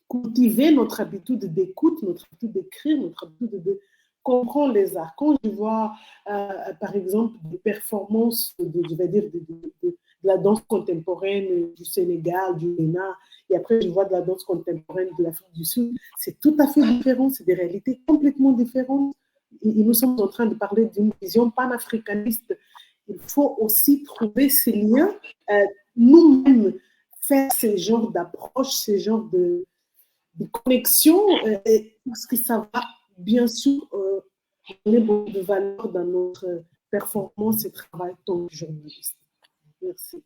cultiver notre habitude d'écoute, notre habitude d'écrire, notre habitude de comprendre les arts. Quand je vois, par exemple, des performances, je vais dire, des la danse contemporaine du Sénégal, du Bénin, et après je vois de la danse contemporaine de l'Afrique du Sud. C'est tout à fait différent, c'est des réalités complètement différentes. Et nous sommes en train de parler d'une vision panafricaniste. Il faut aussi trouver ces liens, nous-mêmes faire ce genre d'approche, ce genre de connexion, parce que ça va bien sûr donner beaucoup de valeur dans notre performance et travail comme journaliste. Merci.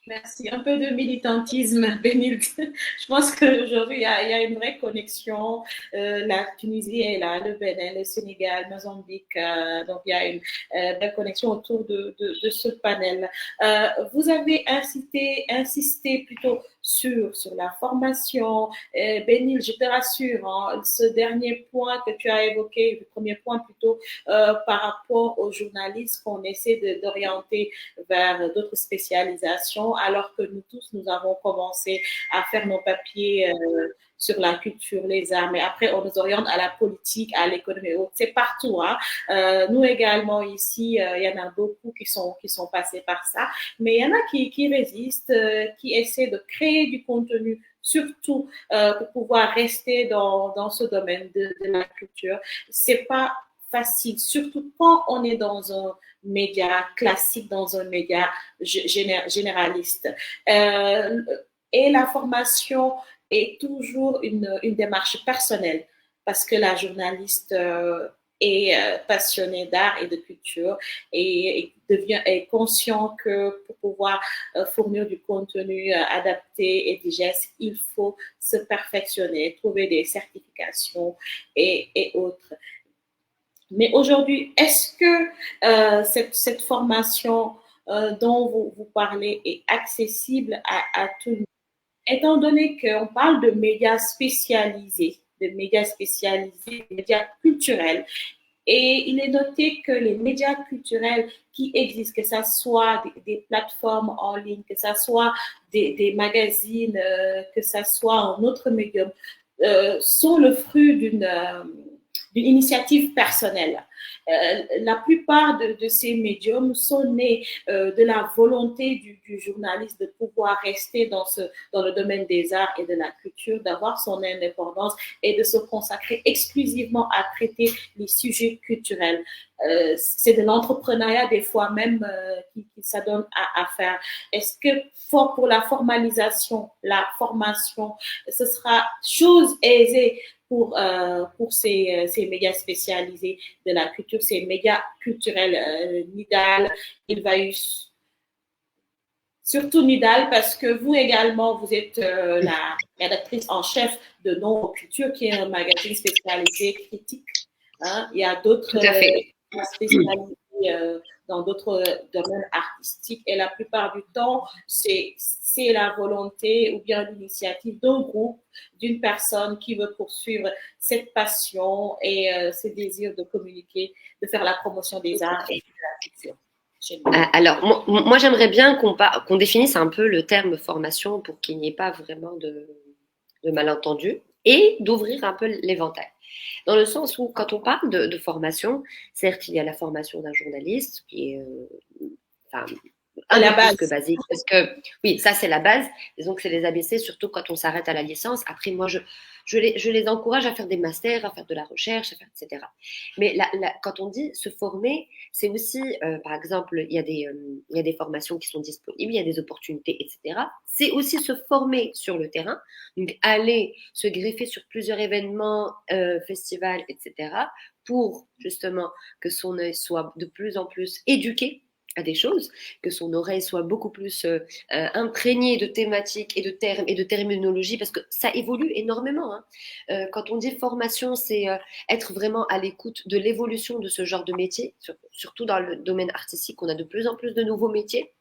Merci. Un peu de militantisme, Bénil. Je pense qu'aujourd'hui, il y a une vraie connexion. La Tunisie est là, le Bénin, le Sénégal, Mozambique. Donc, il y a une vraie connexion autour de ce panel. Vous avez insisté plutôt sur la formation. Bénil, je te rassure, hein, ce dernier point que tu as évoqué, le premier point plutôt par rapport aux journalistes qu'on essaie d'orienter vers d'autres spécialisations, alors que nous tous, nous avons commencé à faire nos papiers sur la culture, les arts, mais après, on nous oriente à la politique, à l'économie. C'est partout. Hein. Nous également, ici, il y en a beaucoup qui sont passés par ça, mais il y en a qui résistent, qui essaient de créer du contenu surtout pour pouvoir rester dans ce domaine de la culture. C'est pas facile, surtout quand on est dans un média classique, dans un média généraliste. Et la formation est toujours une démarche personnelle parce que la journaliste est passionnée d'art et de culture et est conscient que pour pouvoir fournir du contenu adapté et digeste, il faut se perfectionner, trouver des certifications et autres. Mais aujourd'hui, est-ce que cette formation dont vous parlez est accessible à tout le monde? Étant donné qu'on parle de médias spécialisés, de médias culturels, et il est noté que les médias culturels qui existent, que ce soit des plateformes en ligne, que ce soit des magazines, que ce soit un autre médium, sont le fruit d'une initiative personnelle. La plupart de ces médiums sont nés de la volonté du journaliste de pouvoir rester dans le domaine des arts et de la culture, d'avoir son indépendance et de se consacrer exclusivement à traiter les sujets culturels. C'est de l'entrepreneuriat des fois même qui s'adonne à faire. Est-ce que pour la formalisation, la formation, ce sera chose aisée pour ces médias spécialisés de la culture, ces médias culturels, Nidal, Ilvaïus, surtout Nidal, parce que vous également, vous êtes la rédactrice en chef de Non Culture, qui est un magazine spécialisé critique. Hein. Il y a d'autres spécialisés dans d'autres domaines artistiques et la plupart du temps, c'est la volonté ou bien l'initiative d'un groupe, d'une personne qui veut poursuivre cette passion et ce désir de communiquer, de faire la promotion des arts et de la culture. Alors, moi j'aimerais bien qu'on définisse un peu le terme formation pour qu'il n'y ait pas vraiment de malentendus et d'ouvrir un peu l'éventail. Dans le sens où, quand on parle de formation, certes, il y a la formation d'un journaliste qui est la base. Plus que basique. Parce que, oui, ça, c'est la base. Disons que c'est les ABC, surtout quand on s'arrête à la licence. Après, moi, je les encourage à faire des masters, à faire de la recherche, etc. Mais quand on dit se former, c'est aussi, par exemple, il y a des formations qui sont disponibles, il y a des opportunités, etc. C'est aussi se former sur le terrain, donc aller se greffer sur plusieurs événements, festivals, etc. pour justement que son œil soit de plus en plus éduqué à des choses, que son oreille soit beaucoup plus imprégnée de thématiques et de termes et de terminologie, parce que ça évolue énormément. Hein. Quand on dit formation, c'est être vraiment à l'écoute de l'évolution de ce genre de métier, surtout dans le domaine artistique, on a de plus en plus de nouveaux métiers,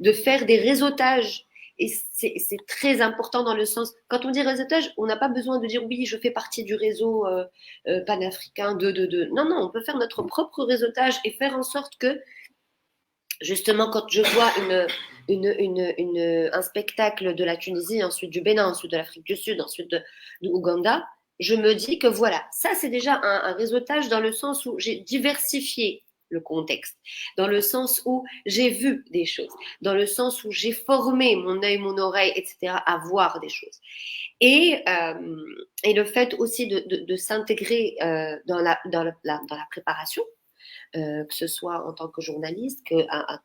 de faire des réseautages. Et c'est très important dans le sens, quand on dit réseautage, on n'a pas besoin de dire oui, je fais partie du réseau panafricain Non, on peut faire notre propre réseautage et faire en sorte que justement, quand je vois un spectacle de la Tunisie, ensuite du Bénin, ensuite de l'Afrique du Sud, ensuite de l'Ouganda, je me dis que voilà, ça c'est déjà un réseautage dans le sens où j'ai diversifié le contexte, dans le sens où j'ai vu des choses, dans le sens où j'ai formé mon œil, mon oreille, etc., à voir des choses. Et le fait aussi de s'intégrer dans la préparation, que ce soit en tant que journaliste,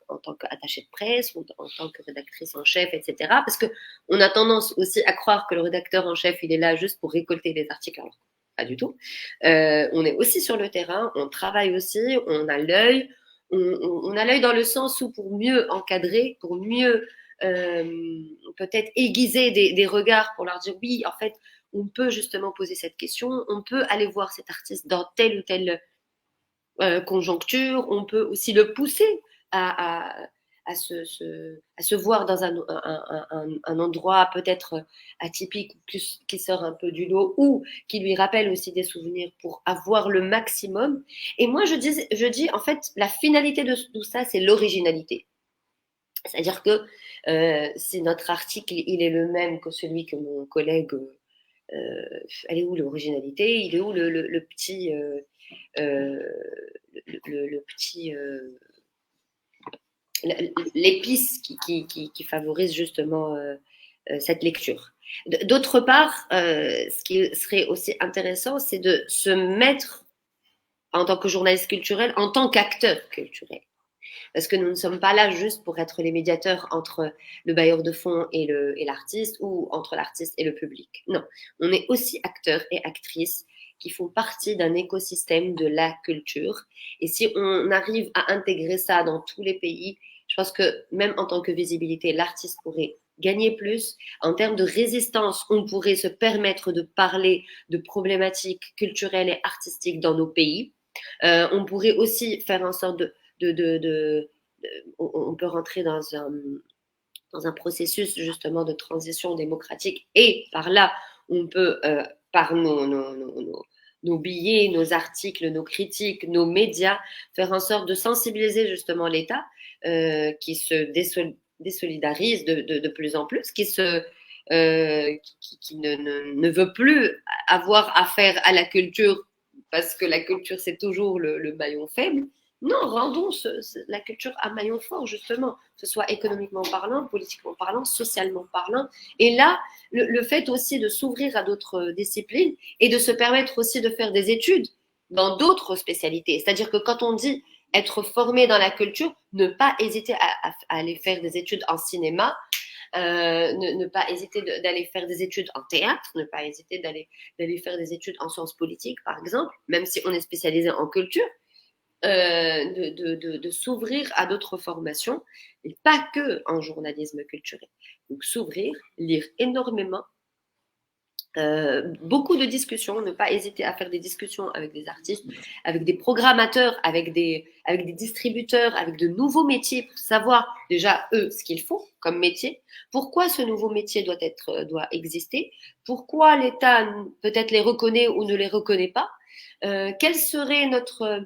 en tant qu'attachée de presse, ou en tant que rédactrice en chef, etc. Parce qu'on a tendance aussi à croire que le rédacteur en chef, il est là juste pour récolter des articles. Alors, pas du tout. On est aussi sur le terrain, on travaille aussi, on a l'œil. On a l'œil dans le sens où pour mieux encadrer, pour mieux peut-être aiguiser des regards pour leur dire oui, en fait, on peut justement poser cette question, on peut aller voir cet artiste dans telle ou telle conjoncture, on peut aussi le pousser à se voir dans un endroit peut-être atypique qui sort un peu du lot ou qui lui rappelle aussi des souvenirs pour avoir le maximum. Et moi, je dis en fait, la finalité de tout ça, c'est l'originalité. C'est-à-dire que si notre article, il est le même que celui que mon collègue, elle est où l'originalité? Il est où le petit... le petit l'épice qui favorise justement cette lecture. D'autre part, ce qui serait aussi intéressant, c'est de se mettre en tant que journaliste culturel, en tant qu'acteur culturel. Parce que nous ne sommes pas là juste pour être les médiateurs entre le bailleur de fonds et l'artiste ou entre l'artiste et le public. Non, on est aussi acteurs et actrices qui font partie d'un écosystème de la culture. Et si on arrive à intégrer ça dans tous les pays, je pense que même en tant que visibilité, l'artiste pourrait gagner plus. En termes de résistance, on pourrait se permettre de parler de problématiques culturelles et artistiques dans nos pays. On pourrait aussi faire en sorte on peut rentrer dans un processus justement de transition démocratique et par là, on peut, par nos billets, nos articles, nos critiques, nos médias, faire en sorte de sensibiliser justement l'État qui se désolidarise de plus en plus, qui ne veut plus avoir affaire à la culture parce que la culture, c'est toujours le maillon faible. Non, rendons la culture un maillon fort, justement, que ce soit économiquement parlant, politiquement parlant, socialement parlant. Et là, le fait aussi de s'ouvrir à d'autres disciplines et de se permettre aussi de faire des études dans d'autres spécialités. C'est-à-dire que quand on dit être formé dans la culture, ne pas hésiter à aller faire des études en cinéma, ne pas hésiter d'aller faire des études en théâtre, ne pas hésiter d'aller faire des études en sciences politiques, par exemple, même si on est spécialisé en culture. De s'ouvrir à d'autres formations, et pas que en journalisme culturel. Donc s'ouvrir, lire énormément, beaucoup de discussions, ne pas hésiter à faire des discussions avec des artistes, avec des programmateurs, avec des distributeurs, avec de nouveaux métiers pour savoir déjà eux ce qu'ils font comme métier, pourquoi ce nouveau métier doit exister, pourquoi l'État peut-être les reconnaît ou ne les reconnaît pas, quel serait notre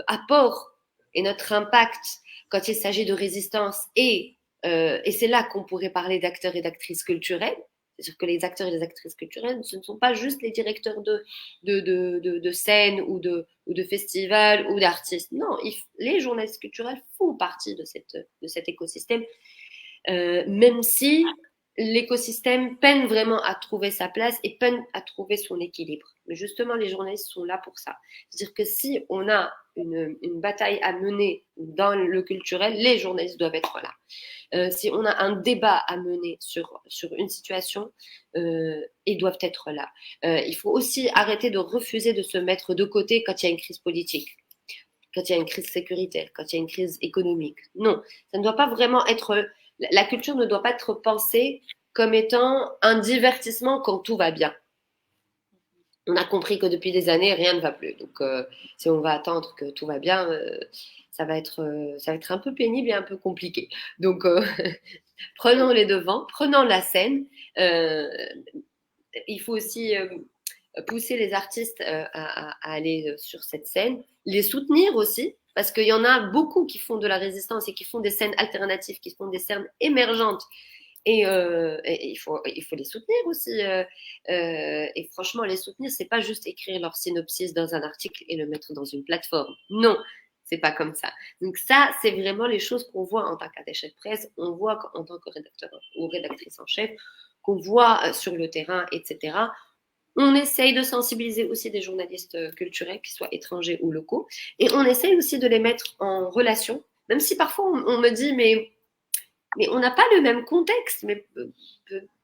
apport et notre impact quand il s'agit de résistance et c'est là qu'on pourrait parler d'acteurs et d'actrices culturelles. C'est-à-dire que les acteurs et les actrices culturelles, ce ne sont pas juste les directeurs de scènes ou de festivals ou d'artistes. Non, les journalistes culturels font partie de cet écosystème, même si l'écosystème peine vraiment à trouver sa place et peine à trouver son équilibre. Mais justement, les journalistes sont là pour ça. C'est-à-dire que si on a une bataille à mener dans le culturel, les journalistes doivent être là. Si on a un débat à mener sur une situation, ils doivent être là. Il faut aussi arrêter de refuser de se mettre de côté quand il y a une crise politique, quand il y a une crise sécuritaire, quand il y a une crise économique. Non, ça ne doit pas vraiment être... La culture ne doit pas être pensée comme étant un divertissement quand tout va bien. On a compris que depuis des années, rien ne va plus. Donc, si on va attendre que tout va bien, ça va être un peu pénible et un peu compliqué. Donc, prenons les devants, prenons la scène. Il faut aussi pousser les artistes à aller sur cette scène, les soutenir aussi, parce qu'il y en a beaucoup qui font de la résistance et qui font des scènes alternatives, qui font des scènes émergentes, Et il faut les soutenir aussi. Et franchement, les soutenir, c'est pas juste écrire leur synopsis dans un article et le mettre dans une plateforme. Non, c'est pas comme ça. Donc ça, c'est vraiment les choses qu'on voit en tant qu'attaché de presse, on voit en tant que rédacteur ou rédactrice en chef, qu'on voit sur le terrain, etc. On essaye de sensibiliser aussi des journalistes culturels, qu'ils soient étrangers ou locaux, et on essaye aussi de les mettre en relation, même si parfois on me dit, mais on n'a pas le même contexte. Mais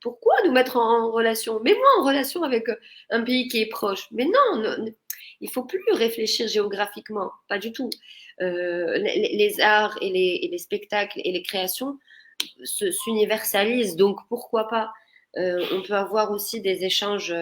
pourquoi nous mettre en relation? Mets-moi en relation avec un pays qui est proche. Mais non, il ne faut plus réfléchir géographiquement, pas du tout. Les arts et les spectacles et les créations s'universalisent, donc pourquoi pas? On peut avoir aussi des échanges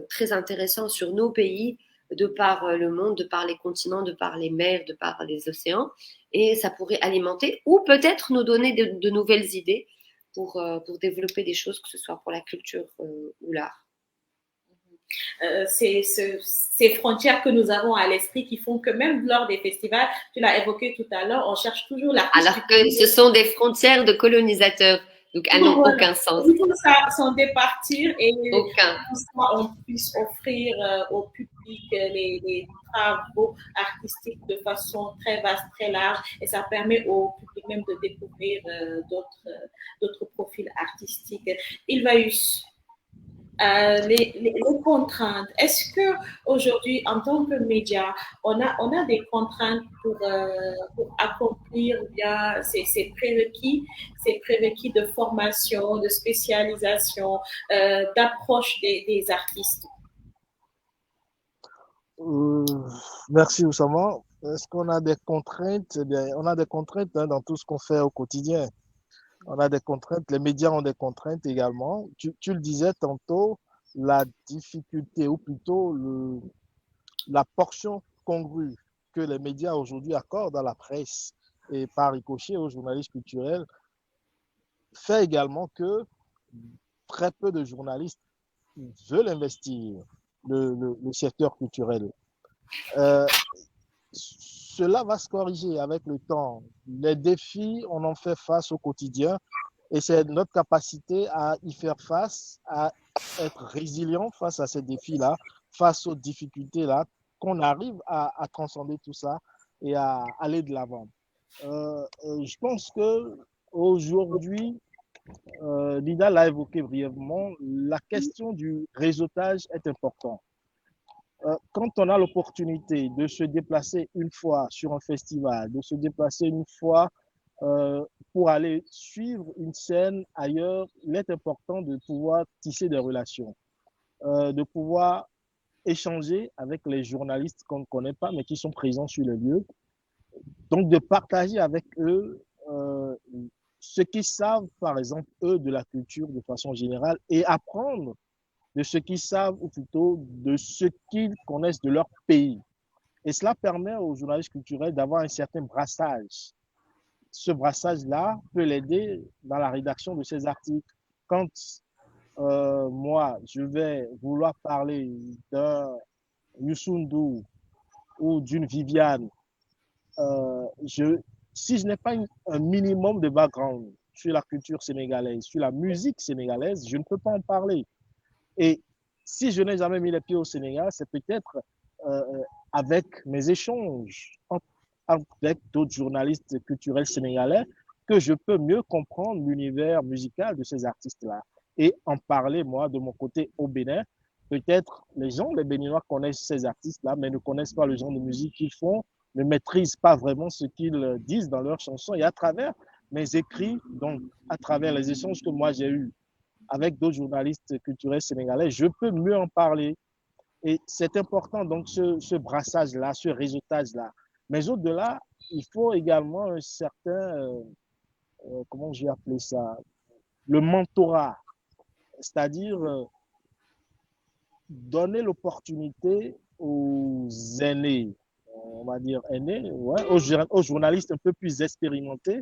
très intéressants sur nos pays, de par le monde, de par les continents, de par les mers, de par les océans, et ça pourrait alimenter ou peut-être nous donner de nouvelles idées pour développer des choses, que ce soit pour la culture ou l'art. Ces frontières que nous avons à l'esprit qui font que même lors des festivals, tu l'as évoqué tout à l'heure, on cherche toujours l'artiste. Alors que ce sont des frontières de colonisateurs, donc elles n'ont aucun sens. Il faut s'en départir et on puisse offrir au public les travaux artistiques de façon très vaste, très large, et ça permet au public même de découvrir d'autres profils artistiques. Ilvaïus, les contraintes. Est-ce que aujourd'hui, en tant que média, on a des contraintes pour accomplir bien ces prérequis de formation, de spécialisation, d'approche des artistes? Merci Oussama. Est-ce qu'on a des contraintes? Eh bien, on a des contraintes dans tout ce qu'on fait au quotidien. On a des contraintes, les médias ont des contraintes également. Tu le disais tantôt, la difficulté ou plutôt la portion congrue que les médias aujourd'hui accordent à la presse et par ricochet aux journalistes culturels fait également que très peu de journalistes veulent investir le secteur culturel. Cela va se corriger avec le temps. Les défis, on en fait face au quotidien et c'est notre capacité à y faire face, à être résilient face à ces défis-là, face aux difficultés-là, qu'on arrive à transcender tout ça et à aller de l'avant. Je pense qu'aujourd'hui, Lida l'a évoqué brièvement, la question du réseautage est importante. Quand on a l'opportunité de se déplacer une fois sur un festival, de se déplacer une fois pour aller suivre une scène ailleurs, il est important de pouvoir tisser des relations, de pouvoir échanger avec les journalistes qu'on ne connaît pas, mais qui sont présents sur le lieu. Donc, de partager avec eux ce qu'ils savent, par exemple, eux, de la culture de façon générale et apprendre de ce qu'ils savent, ou plutôt de ce qu'ils connaissent de leur pays. Et cela permet aux journalistes culturels d'avoir un certain brassage. Ce brassage-là peut l'aider dans la rédaction de ses articles. Quand moi, je vais vouloir parler d'un Youssou N'Dour ou d'une Viviane, si je n'ai pas un minimum de background sur la culture sénégalaise, sur la musique sénégalaise, je ne peux pas en parler. Et si je n'ai jamais mis les pieds au Sénégal, c'est peut-être avec mes échanges avec d'autres journalistes culturels sénégalais que je peux mieux comprendre l'univers musical de ces artistes-là et en parler, moi, de mon côté au Bénin. Peut-être les Béninois connaissent ces artistes-là, mais ne connaissent pas le genre de musique qu'ils font, ne maîtrisent pas vraiment ce qu'ils disent dans leurs chansons. Et à travers mes écrits, donc à travers les échanges que moi j'ai eus avec d'autres journalistes culturels sénégalais, je peux mieux en parler. Et c'est important, donc, ce brassage-là, ce réseautage-là. Mais au-delà, il faut également un certain, comment je vais appeler ça, le mentorat, c'est-à-dire donner l'opportunité aux aînés, on va dire aînés, ouais, aux journalistes un peu plus expérimentés,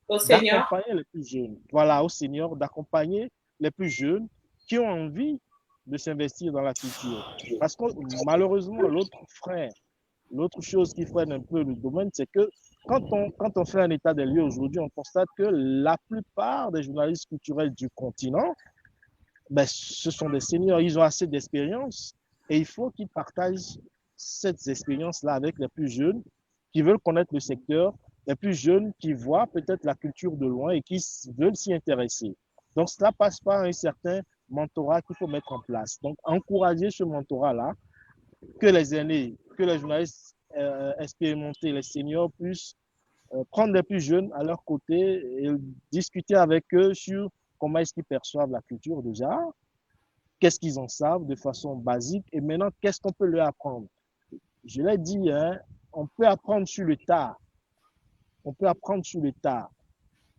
d'accompagner les plus jeunes. Voilà, aux seniors, d'accompagner les plus jeunes qui ont envie de s'investir dans la culture. Parce que malheureusement, l'autre chose qui freine un peu le domaine, c'est que quand on fait un état des lieux aujourd'hui, on constate que la plupart des journalistes culturels du continent, ben, ce sont des seniors, ils ont assez d'expérience et il faut qu'ils partagent cette expérience-là avec les plus jeunes qui veulent connaître le secteur, les plus jeunes qui voient peut-être la culture de loin et qui veulent s'y intéresser. Donc, cela passe par un certain mentorat qu'il faut mettre en place. Donc, encourager ce mentorat-là, que les aînés, que les journalistes expérimentés, les seniors puissent prendre les plus jeunes à leur côté et discuter avec eux sur comment est-ce qu'ils perçoivent la culture déjà, qu'est-ce qu'ils en savent de façon basique et maintenant, qu'est-ce qu'on peut leur apprendre. Je l'ai dit, hein, on peut apprendre sur le tas. On peut apprendre sur le tas.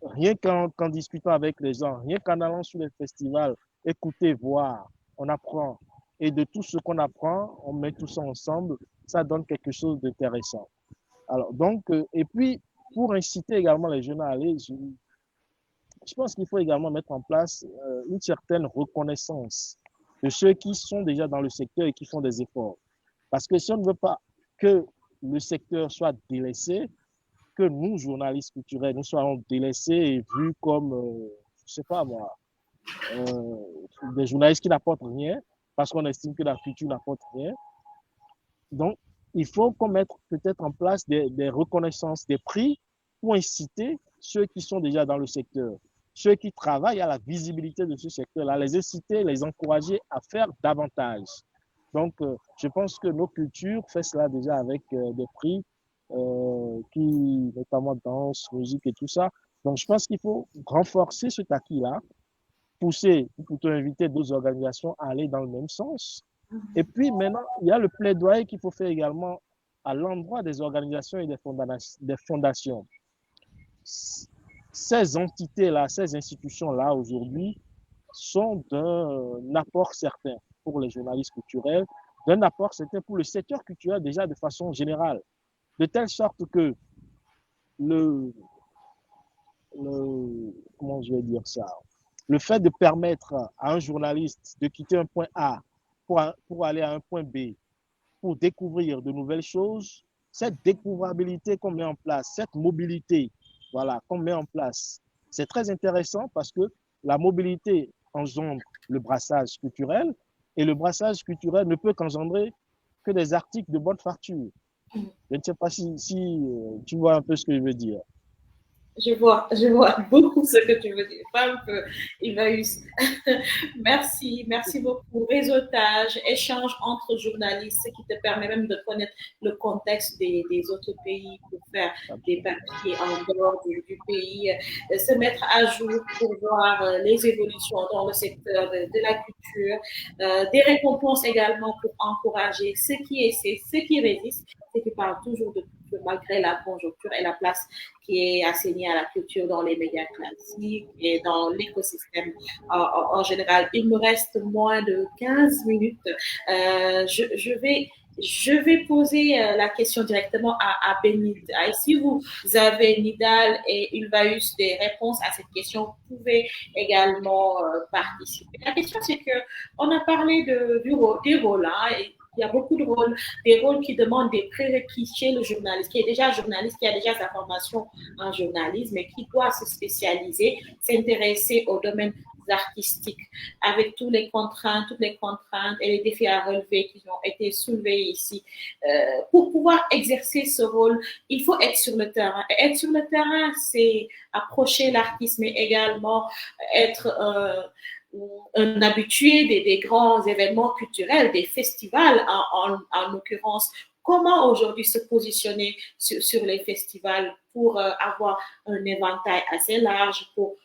Rien qu'en discutant avec les gens, rien qu'en allant sur les festivals, écouter, voir, on apprend. Et de tout ce qu'on apprend, on met tout ça ensemble, ça donne quelque chose d'intéressant. Alors, donc, et puis, pour inciter également les jeunes à aller, je pense qu'il faut également mettre en place une certaine reconnaissance de ceux qui sont déjà dans le secteur et qui font des efforts. Parce que si on ne veut pas que le secteur soit délaissé, que nous, journalistes culturels, nous soyons délaissés et vus comme, je ne sais pas moi, des journalistes qui n'apportent rien, parce qu'on estime que la culture n'apporte rien. Donc, il faut qu'on mette peut-être en place des reconnaissances, des prix pour inciter ceux qui sont déjà dans le secteur, ceux qui travaillent à la visibilité de ce secteur-là, les inciter, les encourager à faire davantage. Donc, je pense que nos cultures font cela déjà avec des prix qui, notamment danse, musique et tout ça. Donc, je pense qu'il faut renforcer cet acquis-là, pousser, ou plutôt inviter d'autres organisations à aller dans le même sens. Et puis maintenant, il y a le plaidoyer qu'il faut faire également à l'endroit des organisations et des fondations. Ces entités-là, ces institutions-là, aujourd'hui, sont d'un apport certain pour les journalistes culturels, d'un apport certain pour le secteur culturel déjà de façon générale. De telle sorte que comment je vais dire ça, le fait de permettre à un journaliste de quitter un point A pour aller à un point B, pour découvrir de nouvelles choses, cette découvrabilité qu'on met en place, cette mobilité, voilà, qu'on met en place, c'est très intéressant parce que la mobilité engendre le brassage culturel et le brassage culturel ne peut qu'engendrer que des articles de bonne facture. Je ne sais pas si tu vois un peu ce que je veux dire. Je vois beaucoup ce que tu veux dire. Pas un peu, Ivaïus. Merci beaucoup. Réseautage, échange entre journalistes, ce qui te permet même de connaître le contexte des autres pays pour faire des papiers en dehors du pays, se mettre à jour pour voir les évolutions dans le secteur de la culture, des récompenses également pour encourager ceux qui essaient, ceux qui résistent, ceux qui parlent toujours de malgré la conjoncture et la place qui est assignée à la culture dans les médias classiques et dans l'écosystème en général. Il me reste moins de 15 minutes. Je vais poser la question directement à Benid. Si vous avez, Nidal et Ulvaeus, des réponses à cette question, vous pouvez également participer. La question, c'est qu'on a parlé des rôles, hein, et il y a beaucoup de rôles, des rôles qui demandent des prérequis chez le journaliste, qui est déjà journaliste, qui a déjà sa formation en journalisme et qui doit se spécialiser, s'intéresser au domaine artistiques, avec toutes les contraintes et les défis à relever qui ont été soulevés ici. Pour pouvoir exercer ce rôle, il faut être sur le terrain. Et être sur le terrain, c'est approcher l'artiste, mais également être un habitué des grands événements culturels, des festivals en l'occurrence. Comment aujourd'hui se positionner sur les festivals pour avoir un éventail assez large, pour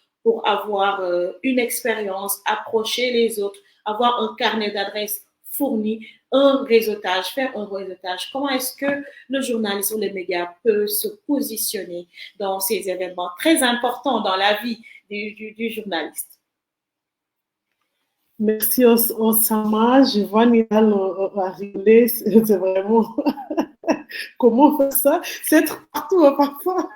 avoir une expérience, approcher les autres, avoir un carnet d'adresses fourni, un réseautage, faire un réseautage. Comment est-ce que le journaliste ou les médias peut se positionner dans ces événements très importants dans la vie du journaliste? Merci Osama, je vois Nidal rigoler, c'est vraiment comment faire ça, c'est être partout parfois.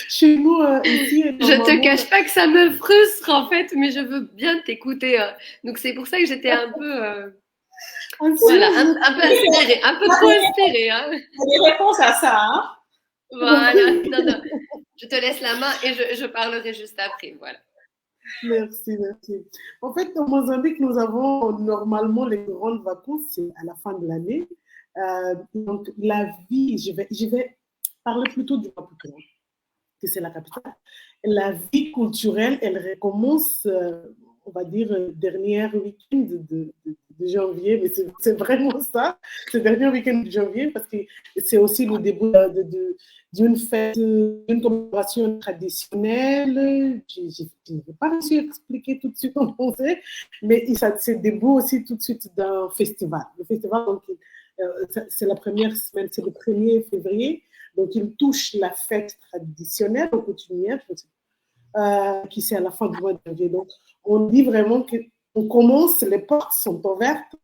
Chez nous, ici, je te cache pas que ça me frustre en fait, mais je veux bien t'écouter. Donc c'est pour ça que j'étais un peu, voilà, un peu inspirée, un peu trop inspirée. Hein. Il y a des réponses à ça. Hein? Voilà, non, non, je te laisse la main et je parlerai juste après, voilà. Merci, merci. En fait, au Mozambique, nous avons normalement les grandes vacances, c'est à la fin de l'année. Donc, la vie, je vais parler plutôt du Maputo, que c'est la capitale. La vie culturelle, elle recommence, on va dire, dernier week-end de janvier, mais c'est vraiment ça, ce dernier week-end de janvier, parce que c'est aussi le début d'une fête, d'une commémoration traditionnelle. Je n'ai pas réussi à expliquer tout de suite en français, mais c'est le début aussi tout de suite d'un festival. Le festival, donc, c'est la première semaine, c'est le 1er février. Donc, il touche la fête traditionnelle au coutumière, qui c'est à la fin du mois de janvier. Donc, on dit vraiment qu'on commence, les portes sont ouvertes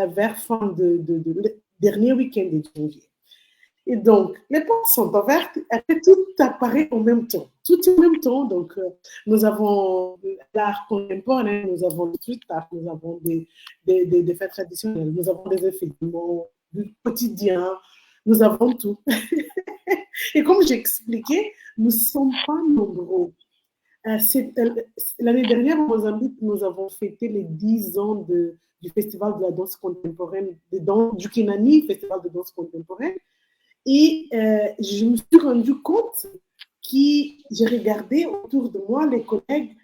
vers fin de dernier week-end de janvier. Et donc, les portes sont ouvertes, et tout apparaît en même temps. Tout en même temps. Donc, nous avons l'art contemporain, nous avons le street art, nous avons des fêtes traditionnelles, nous avons des événements du quotidien, nous avons tout. Et comme j'ai expliqué, nous ne sommes pas nombreux. L'année dernière, au Mozambique, nous avons fêté les 10 ans du Festival de la danse contemporaine, du Kinani, Festival de danse contemporaine. Et je me suis rendu compte j'ai regardé autour de moi les collègues,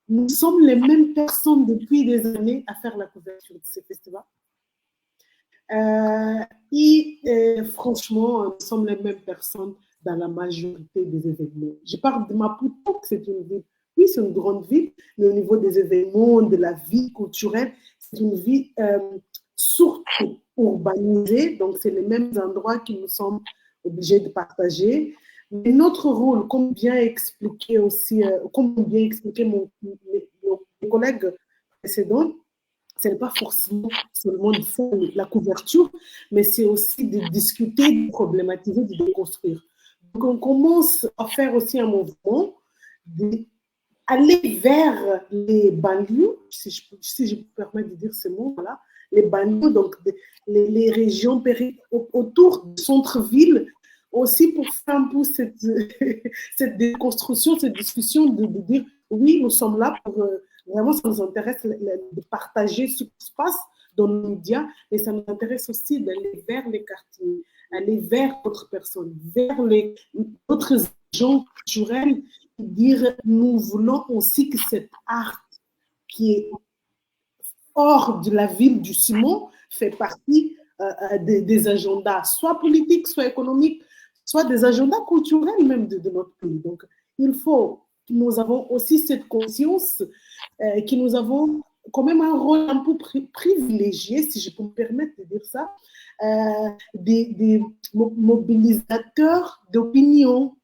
nous sommes les mêmes personnes depuis des années à faire la couverture de ces festivals. Franchement, nous sommes les mêmes personnes dans la majorité des événements. Je parle de Maputo, c'est une ville, oui, c'est une grande ville, mais au niveau des événements, de la vie culturelle, c'est une ville surtout urbanisée, donc c'est les mêmes endroits que nous sommes obligés de partager. Mais notre rôle, comme bien expliqué aussi, comme bien expliqué mes collègues précédents, ce n'est pas forcément seulement de faire la couverture, mais c'est aussi de discuter, de problématiser, de déconstruire. Donc, on commence à faire aussi un mouvement d'aller vers les banlieues, si je me permets de dire ce mot-là, les banlieues, donc les régions autour du centre-ville, aussi pour faire un peu cette déconstruction, cette discussion de dire oui, nous sommes là pour vraiment, ça nous intéresse de partager ce qui se passe dans les médias, mais ça nous intéresse aussi d'aller vers les quartiers, aller vers d'autres personnes, vers d'autres gens culturels, dire nous voulons aussi que cet art qui est hors de la ville du ciment fait partie des agendas, soit politiques, soit économiques, soit des agendas culturels même de notre pays. Donc, il faut que nous avons aussi cette conscience que nous avons quand même un rôle un peu privilégié, si je peux me permettre de dire ça, des mobilisateurs d'opinion.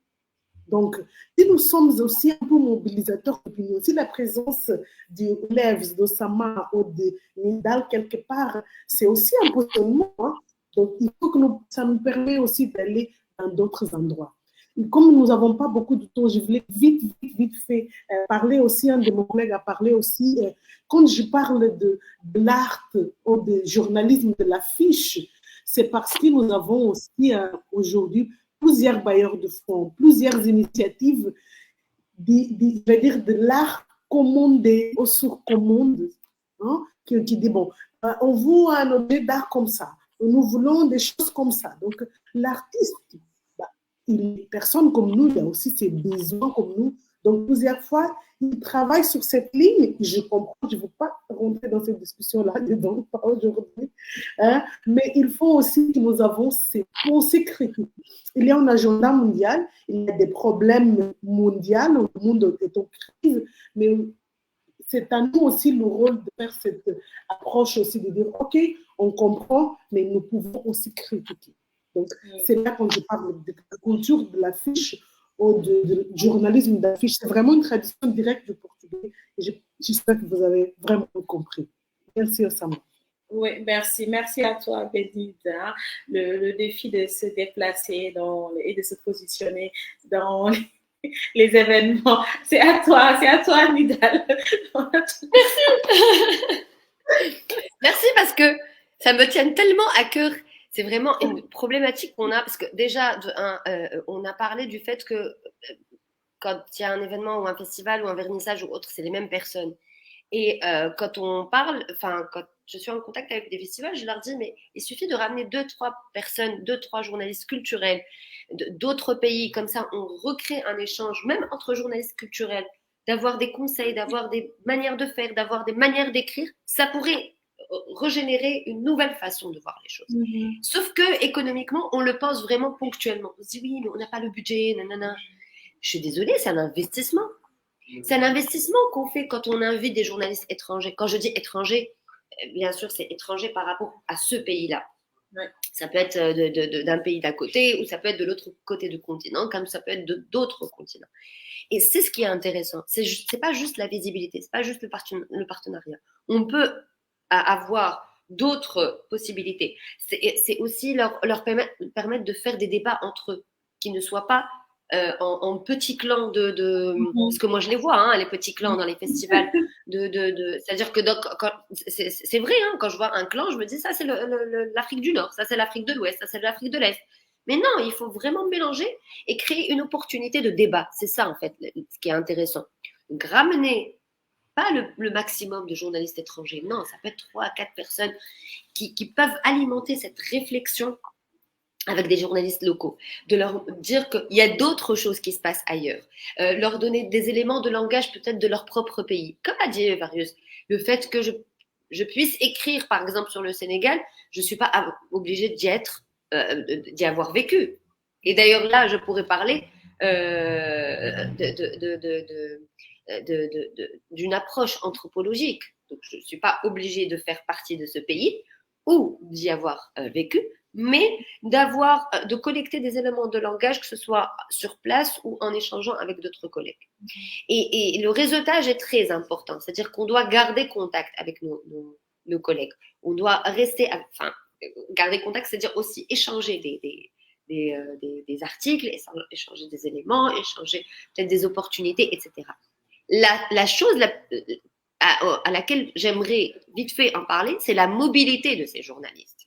Donc, si nous sommes aussi un peu mobilisateurs d'opinion, si la présence du Levs, d'Osama ou de Nidal quelque part, c'est aussi un positionnement. Hein? Donc, il faut que ça nous permet aussi d'aller dans d'autres endroits. Et comme nous n'avons pas beaucoup de temps, je voulais vite fait parler aussi, un de mes collègues a parlé aussi, quand je parle de l'art ou du journalisme de l'affiche, c'est parce que nous avons aussi aujourd'hui plusieurs bailleurs de fonds, plusieurs initiatives, je vais dire de l'art commandé ou sur commande, hein, qui dit, bon, on veut un objet d'art comme ça, nous voulons des choses comme ça. Donc, l'artiste, il y a des personnes comme nous, il y a aussi ses besoins comme nous. Donc, plusieurs fois, il travaille sur cette ligne. Je comprends, je ne veux pas rentrer dans cette discussion-là, dedans, pas aujourd'hui. Hein, mais il faut aussi que nous avons ces pensées critiques. Il y a un agenda mondial, il y a des problèmes mondiaux, le monde est en crise, mais c'est à nous aussi le rôle de faire cette approche aussi, de dire, OK, on comprend, mais nous pouvons aussi critiquer. Donc, c'est là quand je parle de la culture de l'affiche ou de journalisme d'affiche. C'est vraiment une tradition directe du portugais. Et j'espère que vous avez vraiment compris. Merci, Osama. Oui, merci. Merci à toi, Bédite. Hein. Le défi de se déplacer et de se positionner dans les événements. C'est à toi, Nidal. Merci. Merci parce que ça me tient tellement à cœur c'est vraiment une problématique qu'on a, parce que déjà, on a parlé du fait que quand il y a un événement ou un festival ou un vernissage ou autre, c'est les mêmes personnes. Et quand on parle, quand je suis en contact avec des festivals, je leur dis, mais il suffit de ramener 2-3 personnes, 2-3 journalistes culturels d'autres pays, comme ça on recrée un échange, même entre journalistes culturels, d'avoir des conseils, d'avoir des manières de faire, d'avoir des manières d'écrire, ça pourrait régénérer une nouvelle façon de voir les choses. Sauf que économiquement, on le pense vraiment ponctuellement. On se dit, oui, mais on n'a pas le budget, nanana. Je suis désolée, c'est un investissement. C'est un investissement qu'on fait quand on invite des journalistes étrangers. Quand je dis étrangers, bien sûr, c'est étranger par rapport à ce pays-là. Ouais. Ça peut être d'un pays d'à côté ou ça peut être de l'autre côté du continent, comme ça peut être d'autres continents. Et c'est ce qui est intéressant. C'est pas juste la visibilité, c'est pas juste le partenariat. On peut avoir d'autres possibilités. C'est aussi leur permettre de faire des débats entre eux, qui ne soient pas en petits clans parce que moi je les vois, les petits clans dans les festivals c'est-à-dire que c'est vrai, quand je vois un clan, je me dis ça c'est l'Afrique du Nord, ça c'est l'Afrique de l'Ouest, ça c'est l'Afrique de l'Est. Mais non, il faut vraiment mélanger et créer une opportunité de débat. C'est ça en fait ce qui est intéressant. Donc ramener pas le maximum de journalistes étrangers, non, ça peut être 3 à 4 personnes qui peuvent alimenter cette réflexion avec des journalistes locaux, de leur dire qu'il y a d'autres choses qui se passent ailleurs, leur donner des éléments de langage peut-être de leur propre pays. Comme a dit Varius, le fait que je puisse écrire, par exemple, sur le Sénégal, je ne suis pas obligée d'y avoir vécu. Et d'ailleurs, là, je pourrais parler d'une approche anthropologique. Donc, je ne suis pas obligée de faire partie de ce pays ou d'y avoir vécu, mais de collecter des éléments de langage, que ce soit sur place ou en échangeant avec d'autres collègues. Et le réseautage est très important, c'est-à-dire qu'on doit garder contact avec nos collègues. On doit garder contact, c'est-à-dire aussi échanger des articles, échanger des éléments, échanger peut-être des opportunités, etc. La chose à laquelle j'aimerais vite fait en parler, c'est la mobilité de ces journalistes.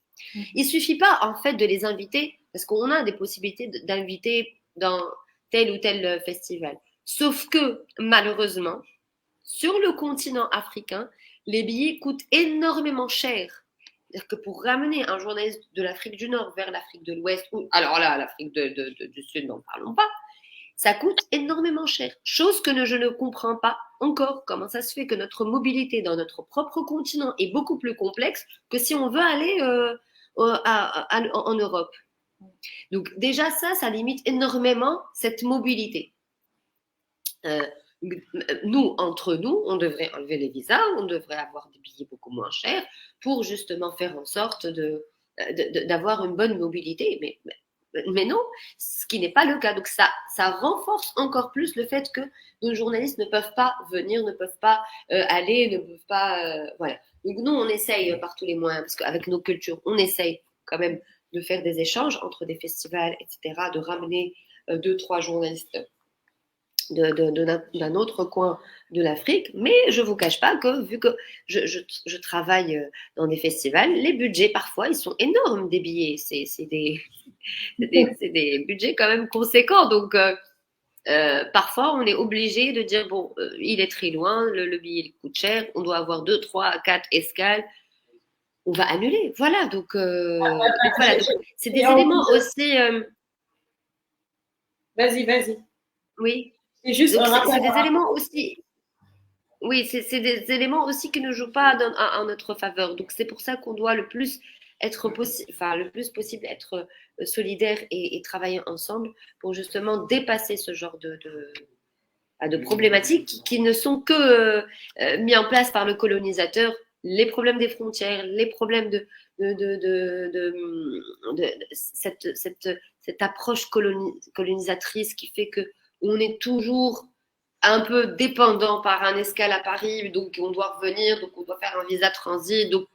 Il ne suffit pas, en fait, de les inviter, parce qu'on a des possibilités d'inviter dans tel ou tel festival. Sauf que, malheureusement, sur le continent africain, les billets coûtent énormément cher. C'est-à-dire que pour ramener un journaliste de l'Afrique du Nord vers l'Afrique de l'Ouest, ou alors là, l'Afrique du Sud, n'en parlons pas, ça coûte énormément cher. Chose que je ne comprends pas encore, comment ça se fait que notre mobilité dans notre propre continent est beaucoup plus complexe que si on veut aller en Europe. Donc déjà ça limite énormément cette mobilité. Nous, entre nous, on devrait enlever les visas, on devrait avoir des billets beaucoup moins chers pour justement faire en sorte d'avoir une bonne mobilité. Mais non, ce qui n'est pas le cas. Donc ça renforce encore plus le fait que nos journalistes ne peuvent pas venir, ne peuvent pas aller, ne peuvent pas... voilà. Donc nous, on essaye par tous les moyens, parce qu'avec nos cultures, on essaye quand même de faire des échanges entre des festivals, etc., de ramener 2-3 journalistes d'un autre coin de l'Afrique. Mais je ne vous cache pas que, vu que je travaille dans des festivals, les budgets, parfois, ils sont énormes, des billets. C'est des budgets quand même conséquents. Donc, parfois, on est obligé de dire, bon, il est très loin, le billet il coûte cher, on doit avoir 2, 3, 4 escales, on va annuler. Voilà, donc voilà. Donc, c'est des éléments aussi... Vas-y. Oui. C'est juste c'est des éléments aussi... Oui, c'est des éléments aussi qui ne jouent pas en notre faveur. Donc, c'est pour ça qu'on doit le plus possible être solidaire et travailler ensemble pour justement dépasser ce genre de problématiques qui ne sont que mis en place par le colonisateur. Les problèmes des frontières, les problèmes de cette approche colonisatrice qui fait que on est toujours un peu dépendant par un escale à Paris, donc on doit revenir, donc on doit faire un visa transit. Donc,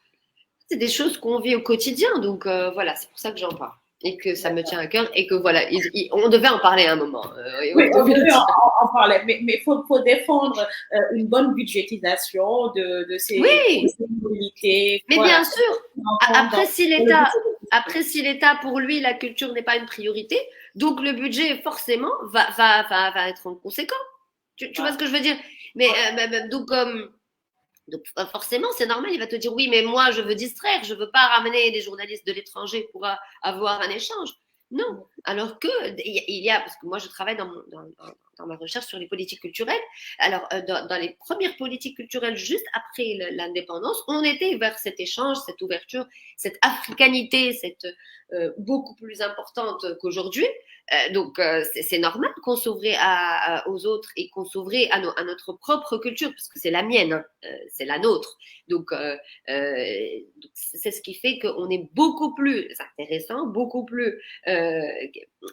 c'est des choses qu'on vit au quotidien. Donc, voilà, c'est pour ça que j'en parle. Et que ça me tient à cœur. Et que voilà, on devait en parler à un moment. Oui, on devait en parler. Mais il faut défendre une bonne budgétisation de ces mobilités. Mais bien sûr, après, si l'État Après, si l'État, pour lui, la culture n'est pas une priorité, donc le budget, forcément, va être en conséquent. Tu vois ce que je veux dire? Mais donc forcément, c'est normal, il va te dire oui, mais moi, je veux distraire, je veux pas ramener des journalistes de l'étranger pour avoir un échange. Non, alors que il y a, parce que moi, je travaille dans ma recherche sur les politiques culturelles. Alors, dans les premières politiques culturelles, juste après l'indépendance, on était vers cet échange, cette ouverture, cette africanité, cette beaucoup plus importante qu'aujourd'hui. Donc, c'est normal qu'on s'ouvrait aux autres et qu'on s'ouvrait à notre propre culture, parce que c'est la mienne, hein, c'est la nôtre. Donc, c'est ce qui fait qu'on est beaucoup plus intéressant, beaucoup plus.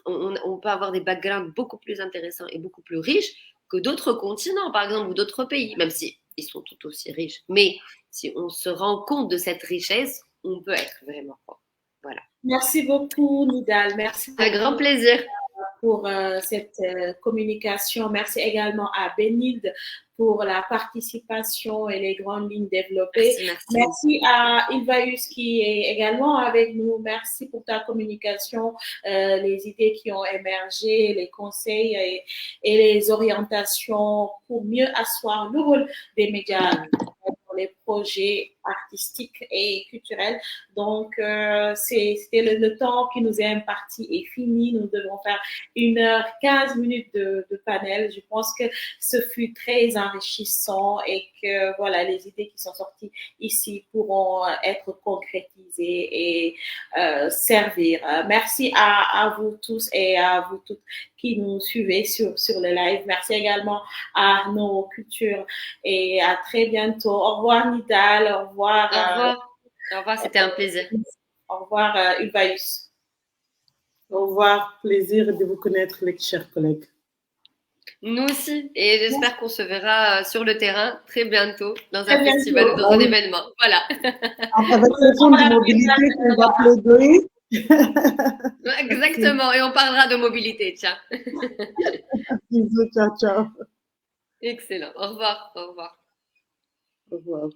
On peut avoir des backgrounds beaucoup plus intéressants et beaucoup plus riches que d'autres continents, par exemple, ou d'autres pays, même si ils sont tout aussi riches. Mais si on se rend compte de cette richesse, on peut être vraiment fort. Voilà. Merci beaucoup, Nidal. Merci beaucoup. Un grand plaisir. Pour cette communication. Merci également à Bénilde pour la participation et les grandes lignes développées. Merci à Ilvaïus qui est également avec nous. Merci pour ta communication, les idées qui ont émergé, les conseils et les orientations pour mieux asseoir le rôle des médias dans les projets artistiques et culturels. Donc, c'était le temps qui nous est imparti est fini. Nous devons faire 1h15 de panel. Je pense que ce fut très enrichissant et que voilà, les idées qui sont sorties ici pourront être concrétisées et servir. Merci à vous tous et à vous toutes qui nous suivez sur le live. Merci également à nos cultures et à très bientôt. Au revoir Nidal, au revoir. Au revoir, c'était un plaisir. Au revoir Ilvaïus. Au revoir, plaisir de vous connaître les chers collègues. Nous aussi, et j'espère qu'on se verra sur le terrain très bientôt dans un festival ou dans un événement. Voilà. Avec le fonds de mobilité qu'on va plaider. Exactement, et on parlera de mobilité, tiens. Bisous, ciao, ciao. Excellent. Au revoir. Au revoir. Au revoir.